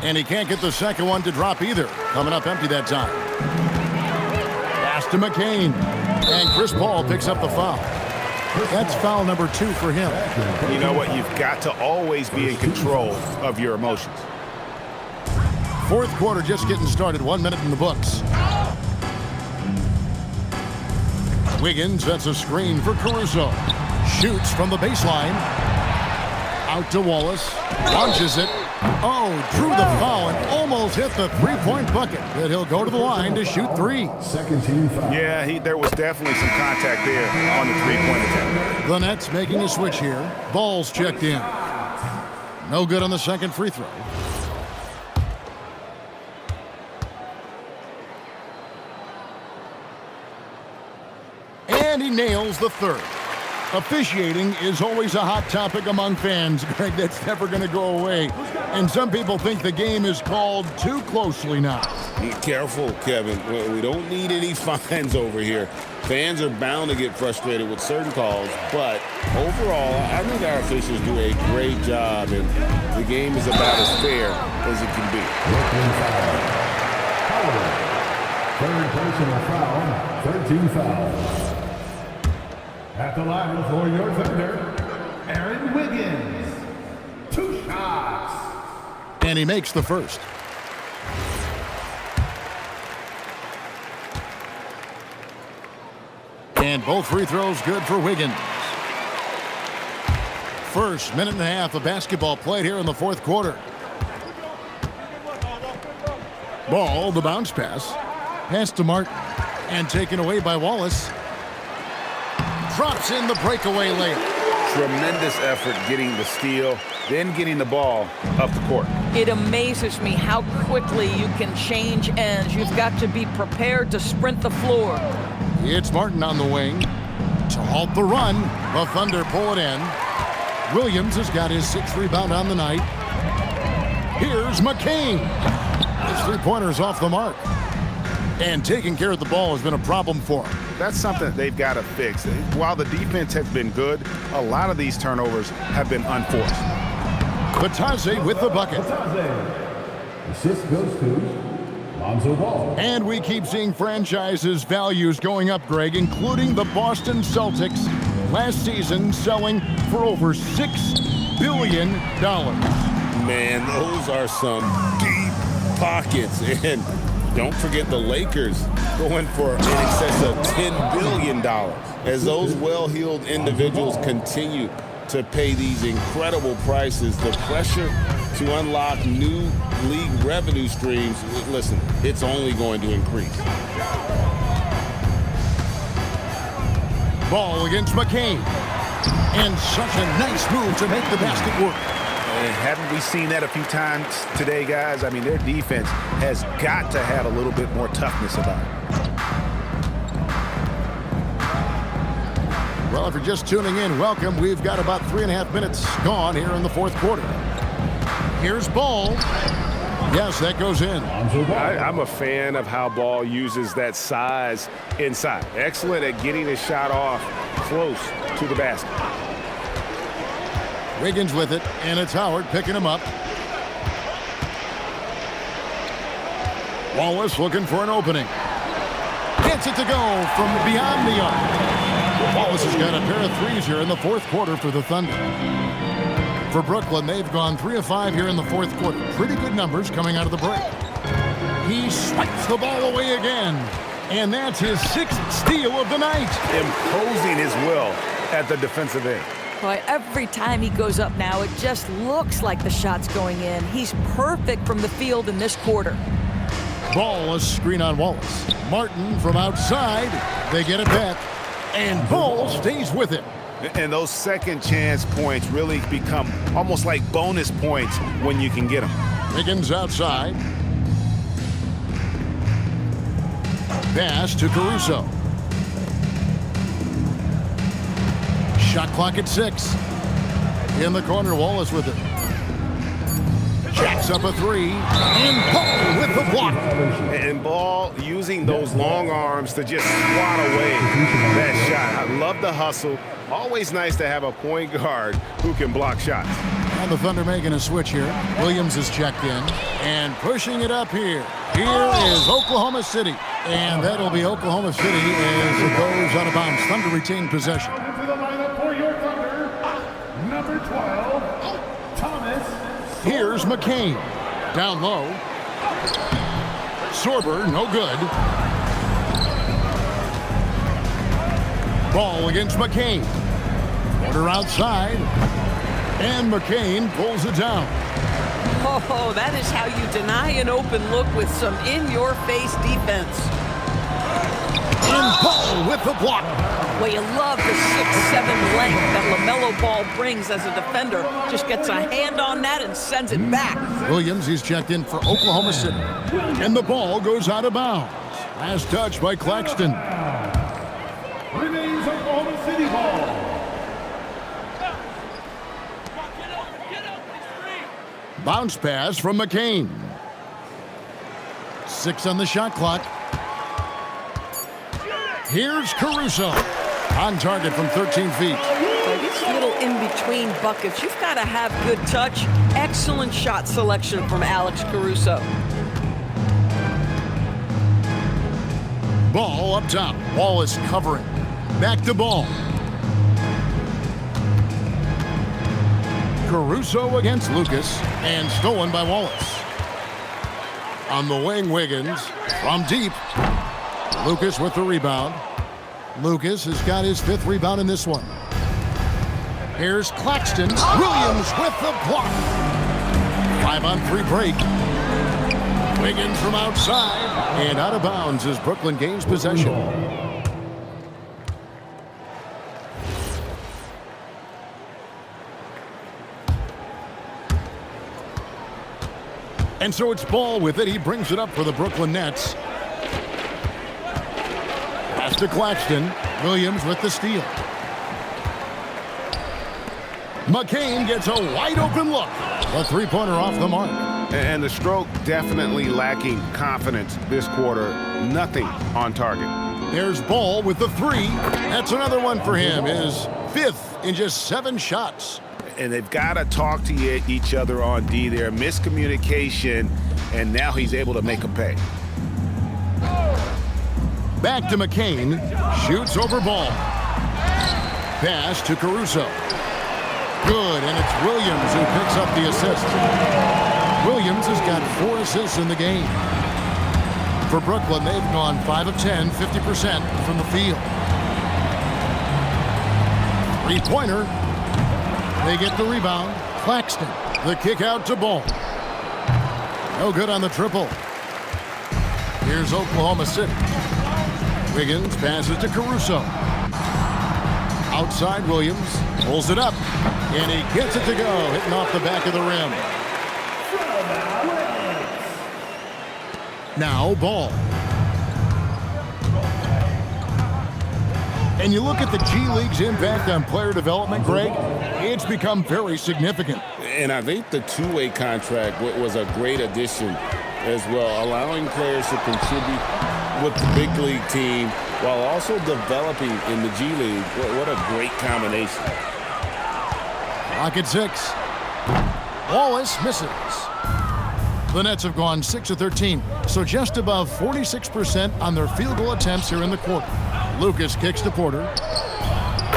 And he can't get the second one to drop either. Coming up empty that time. Pass to McCain. And Chris Paul picks up the foul. That's foul number 2 for him. You know what? You've got to always be in control of your emotions. 4th quarter just getting started. 1 minute in the books. Wiggins sets a screen for Caruso. Shoots from the baseline. Out to Wallace. Launches it. Oh, drew the foul and almost hit the three-point bucket. But he'll go to the line to shoot three. Second team foul. Yeah, there was definitely some contact there on the three-point attempt. The Nets making a switch here. Ball's checked in. No good on the second free throw. And he nails the third. Officiating is always a hot topic among fans, Greg. That's never going to go away. And some people think the game is called too closely now. Be careful, Kevin. We don't need any fines over here. Fans are bound to get frustrated with certain calls, but overall, I think our officials do a great job, and the game is about as fair as it can be. Third personal foul, 13 fouls. At the line for your Thunder, Aaron Wiggins. 2 shots. And he makes the first. And both free throws good for Wiggins. First minute and a half of basketball played here in the fourth quarter. Ball, the bounce pass. Pass to Martin. And taken away by Wallace. Drops in the breakaway layup. Tremendous effort getting the steal, then getting the ball up the court. It amazes me how quickly you can change ends. You've got to be prepared to sprint the floor. It's Martin on the wing. To halt the run, the Thunder pull it in. Williams has got his 6th rebound on the night. Here's McCain. His three-pointer's off the mark. And taking care of the ball has been a problem for him. That's something they've got to fix. While the defense has been good, a lot of these turnovers have been unforced. Batase with the bucket. Assist goes to Lonzo Ball. And we keep seeing franchises' values going up, Greg, including the Boston Celtics last season selling for over $6 billion. Man, those are some deep pockets. And don't forget the Lakers going for in excess of $10 billion. As those well-heeled individuals continue to pay these incredible prices, the pressure to unlock new league revenue streams, listen, it's only going to increase. Ball against McCain. And such a nice move to make the basket work. And haven't we seen that a few times today, guys? I mean, their defense has got to have a little bit more toughness about it. Well, if you're just tuning in, welcome. We've got about 3.5 minutes gone here in the fourth quarter. Here's Ball. Yes, that goes in. I'm a fan of how Ball uses that size inside. Excellent at getting his shot off close to the basket. Wiggins with it, and it's Howard picking him up. Wallace looking for an opening. Gets it to go from beyond the arc. Wallace has got a pair of threes here in the fourth quarter for the Thunder. For Brooklyn, they've gone 3 of 5 here in the fourth quarter. Pretty good numbers coming out of the break. He swipes the ball away again. And that's his 6th steal of the night. Imposing his will at the defensive end. Boy, every time he goes up now, it just looks like the shot's going in. He's perfect from the field in this quarter. Ball, a screen on Wallace. Martin from outside. They get it back. And Ball stays with it. And those second chance points really become almost like bonus points when you can get them. Wiggins outside. Pass to Caruso. Shot clock at 6. In the corner, Wallace with it. Jacks up a 3. And Ball with the block. And Ball using those long arms to just swat away that shot. I love the hustle. Always nice to have a point guard who can block shots. And the Thunder making a switch here. Williams is checked in. And pushing it up here. Here is Oklahoma City. And that'll be Oklahoma City as it goes out of bounds. Thunder retain possession. Into the lineup for your Thunder, number 12, Thomas. Here's McCain. Down low. Sorber, no good. Ball against McCain. Corner outside. And McCain pulls it down. Oh, that is how you deny an open look with some in-your-face defense. And Ball with the block. Well, you love the 6'7" length that LaMelo Ball brings as a defender. Just gets a hand on that and sends it back. Williams is checked in for Oklahoma City. And the ball goes out of bounds. Last touch by Claxton. Remains Oklahoma City ball. Bounce pass from McCain. 6 on the shot clock. Here's Caruso. On target from 13 feet. So these little in-between buckets, you've got to have good touch. Excellent shot selection from Alex Caruso. Ball up top. Wallace covering. Back to Ball. Caruso against Lucas, and stolen by Wallace. On the wing, Wiggins from deep. Lucas with the rebound. Lucas has got his 5th rebound in this one. Here's Claxton. Williams with the block. 5-on-3 break. Wiggins from outside, and out of bounds as Brooklyn gains possession. And so it's Ball with it. He brings it up for the Brooklyn Nets. Pass to Claxton. Williams with the steal. McCain gets a wide open look. A 3-pointer off the mark. And the stroke definitely lacking confidence this quarter. Nothing on target. There's Ball with the 3. That's another one for him. His 5th in just 7 shots. And they've got to talk to each other on D there. Miscommunication, and now he's able to make a pay. Back to McCain. Shoots over Ball. Pass to Caruso. Good, and it's Williams who picks up the assist. Williams has got 4 assists in the game. For Brooklyn, they've gone 5 of 10, 50% from the field. 3-pointer. They get the rebound. Claxton. The kick out to Ball. No good on the triple. Here's Oklahoma City. Wiggins passes to Caruso. Outside Williams. Pulls it up. And he gets it to go. Hitting off the back of the rim. Now Ball. And you look at the G League's impact on player development, Greg, it's become very significant. And I think the two-way contract was a great addition as well, allowing players to contribute with the big league team while also developing in the G League. What a great combination. Clock at 6. Wallace misses. The Nets have gone 6 of 13, so just above 46% on their field goal attempts here in the quarter. Lucas kicks to Porter.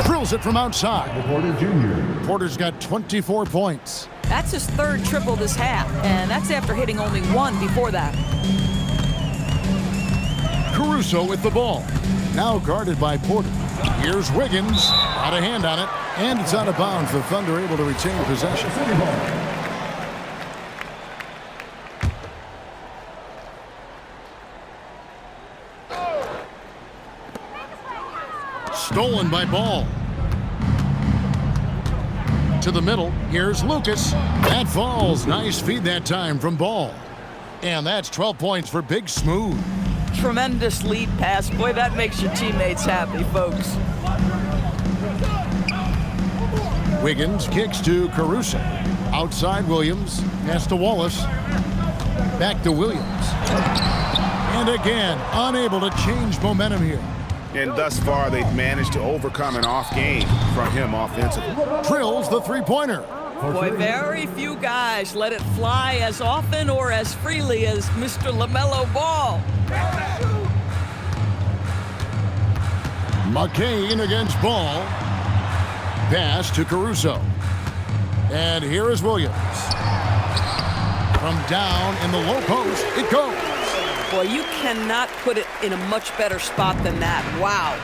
Drills it from outside. Porter Jr. Porter's got 24 points. That's his 3rd triple this half, and that's after hitting only 1 before that. Caruso with the ball. Now guarded by Porter. Here's Wiggins. Got a hand on it, and it's out of bounds. The Thunder able to retain possession. Stolen by Ball. To the middle. Here's Lucas. That falls. Nice feed that time from Ball. And that's 12 points for Big Smooth. Tremendous lead pass. Boy, that makes your teammates happy, folks. Wiggins kicks to Caruso. Outside Williams. Pass to Wallace. Back to Williams. And again, unable to change momentum here. And thus far, they've managed to overcome an off game from him offensively. Drills the 3-pointer. Boy, very few guys let it fly as often or as freely as Mr. LaMelo Ball. McCain against Ball. Pass to Caruso. And here is Williams. From down in the low post, it goes. Boy, you cannot put it in a much better spot than that. Wow.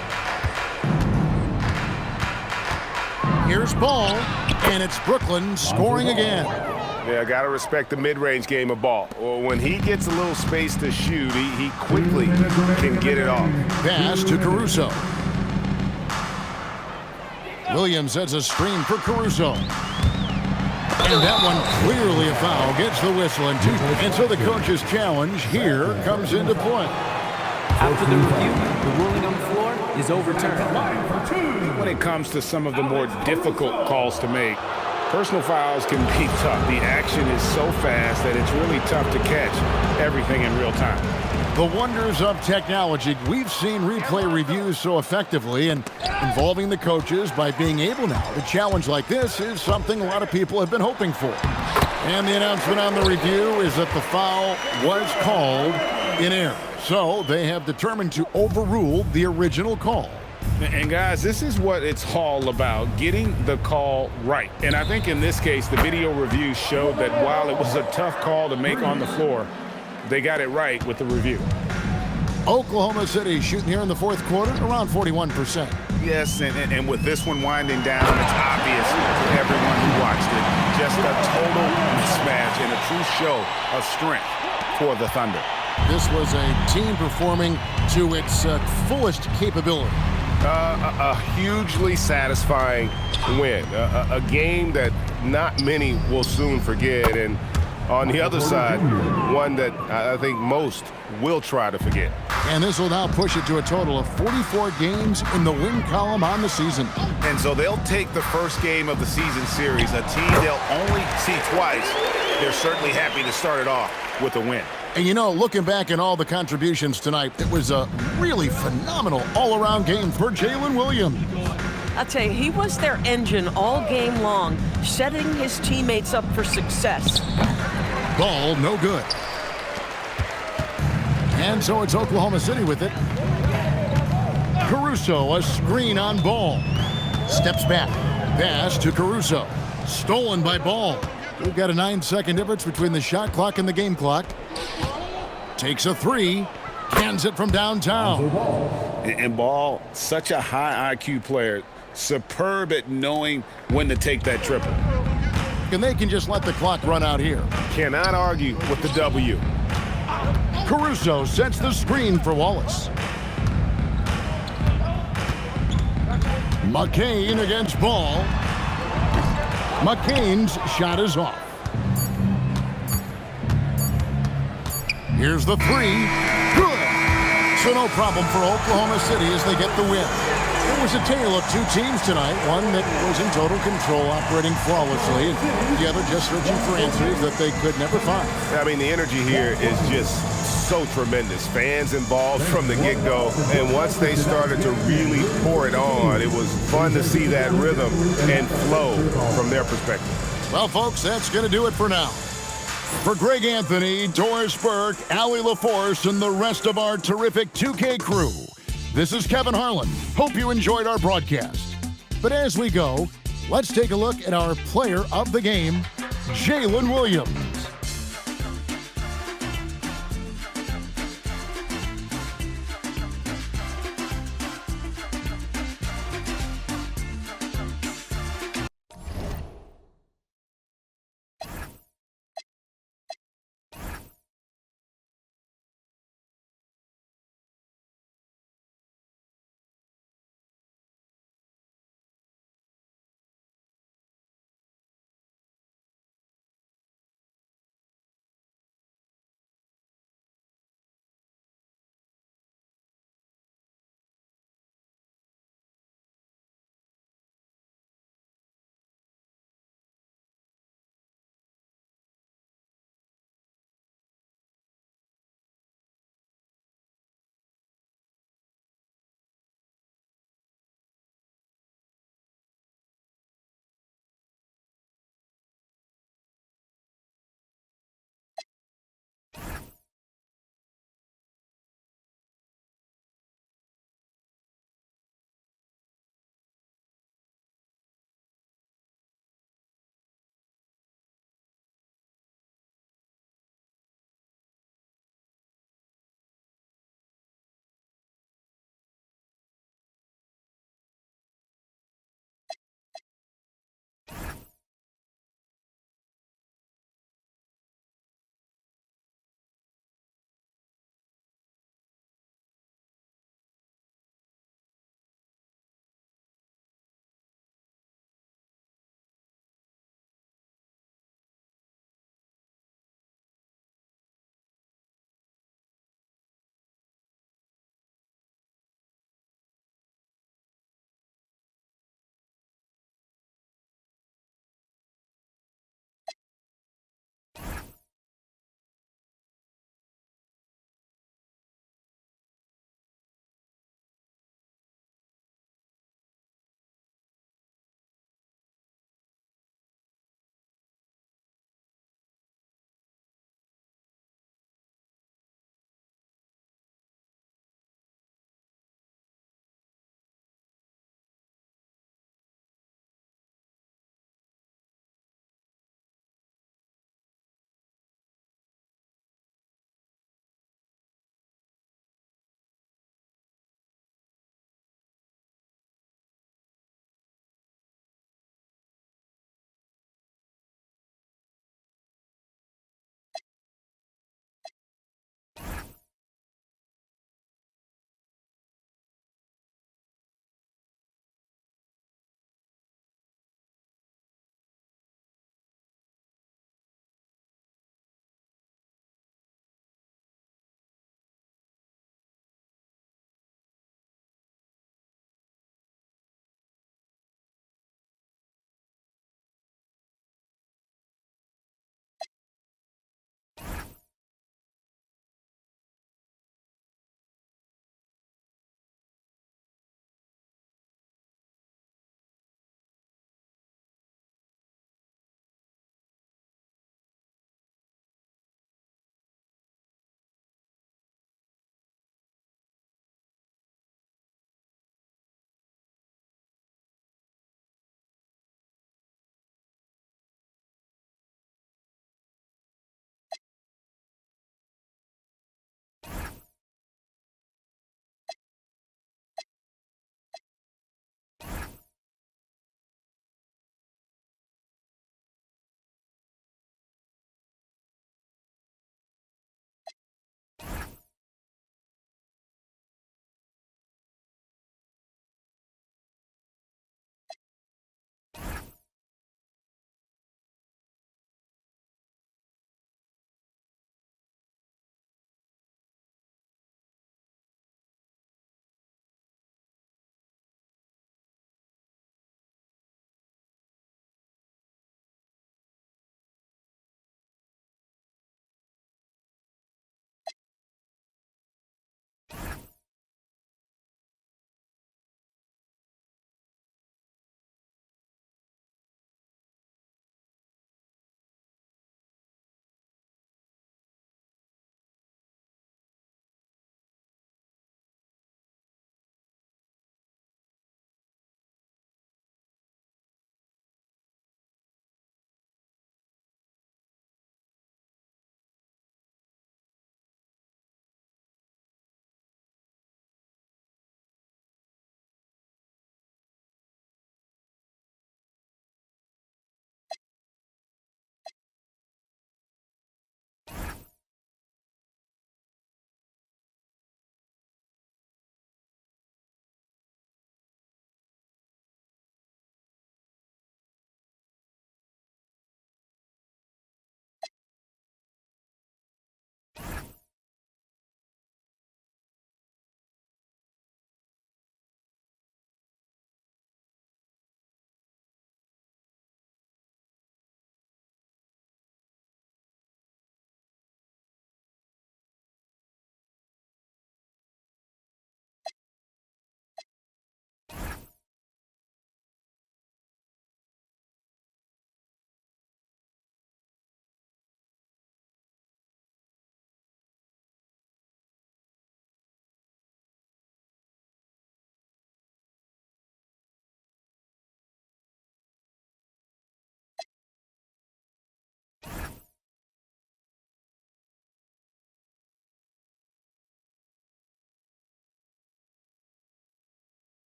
Here's Ball, and it's Brooklyn scoring again. Yeah, got to respect the mid-range game of Ball. Well, when he gets a little space to shoot, he quickly can get it off. Pass to Caruso. Williams sets a screen for Caruso. And that one clearly a foul. Gets the whistle. And so the coach's challenge here comes into play. After the review, the ruling on the floor is overturned. When it comes to some of the more difficult calls to make, personal fouls can be tough. The action is so fast that it's really tough to catch everything in real time. The wonders of technology. We've seen replay reviews so effectively, and involving the coaches by being able now to challenge like this is something a lot of people have been hoping for. And the announcement on the review is that the foul was called in error. So they have determined to overrule the original call. And guys, this is what it's all about, getting the call right. And I think in this case, the video review showed that while it was a tough call to make on the floor, they got it right with the review. Oklahoma City shooting here in the fourth quarter around 41%. Yes, and with this one winding down, it's obvious to everyone who watched it. Just a total mismatch and a true show of strength for the Thunder. This was a team performing to its fullest capability. A hugely satisfying win. A game that not many will soon forget. And on the other side, one that I think most will try to forget. And this will now push it to a total of 44 games in the win column on the season. And so they'll take the first game of the season series, a team they'll only see twice. They're certainly happy to start it off with a win. And you know, looking back at all the contributions tonight, it was a really phenomenal all-around game for Jalen Williams. I'll tell you, he was their engine all game long, setting his teammates up for success. Ball, no good. And so it's Oklahoma City with it. Caruso, a screen on Ball. Steps back. Pass to Caruso. Stolen by Ball. We've got a 9-second difference between the shot clock and the game clock. Takes a three. Cans it from downtown. And Ball, such a high IQ player. Superb at knowing when to take that triple. And they can just let the clock run out here. Cannot argue with the W. Caruso sets the screen for Wallace. McCain against Ball. McCain's shot is off. Here's the three. Good. So no problem for Oklahoma City as they get the win. It was a tale of two teams tonight, one that was in total control, operating flawlessly, and the other just searching for answers that they could never find. I mean, the energy here is just so tremendous. Fans involved from the get-go, and once they started to really pour it on, it was fun to see that rhythm and flow from their perspective. Well, folks, that's going to do it for now. For Greg Anthony, Doris Burke, Allie LaForce, and the rest of our terrific 2K crew, this is Kevin Harlan. Hope you enjoyed our broadcast. But as we go, let's take a look at our player of the game, Jalen Williams.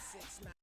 6'9".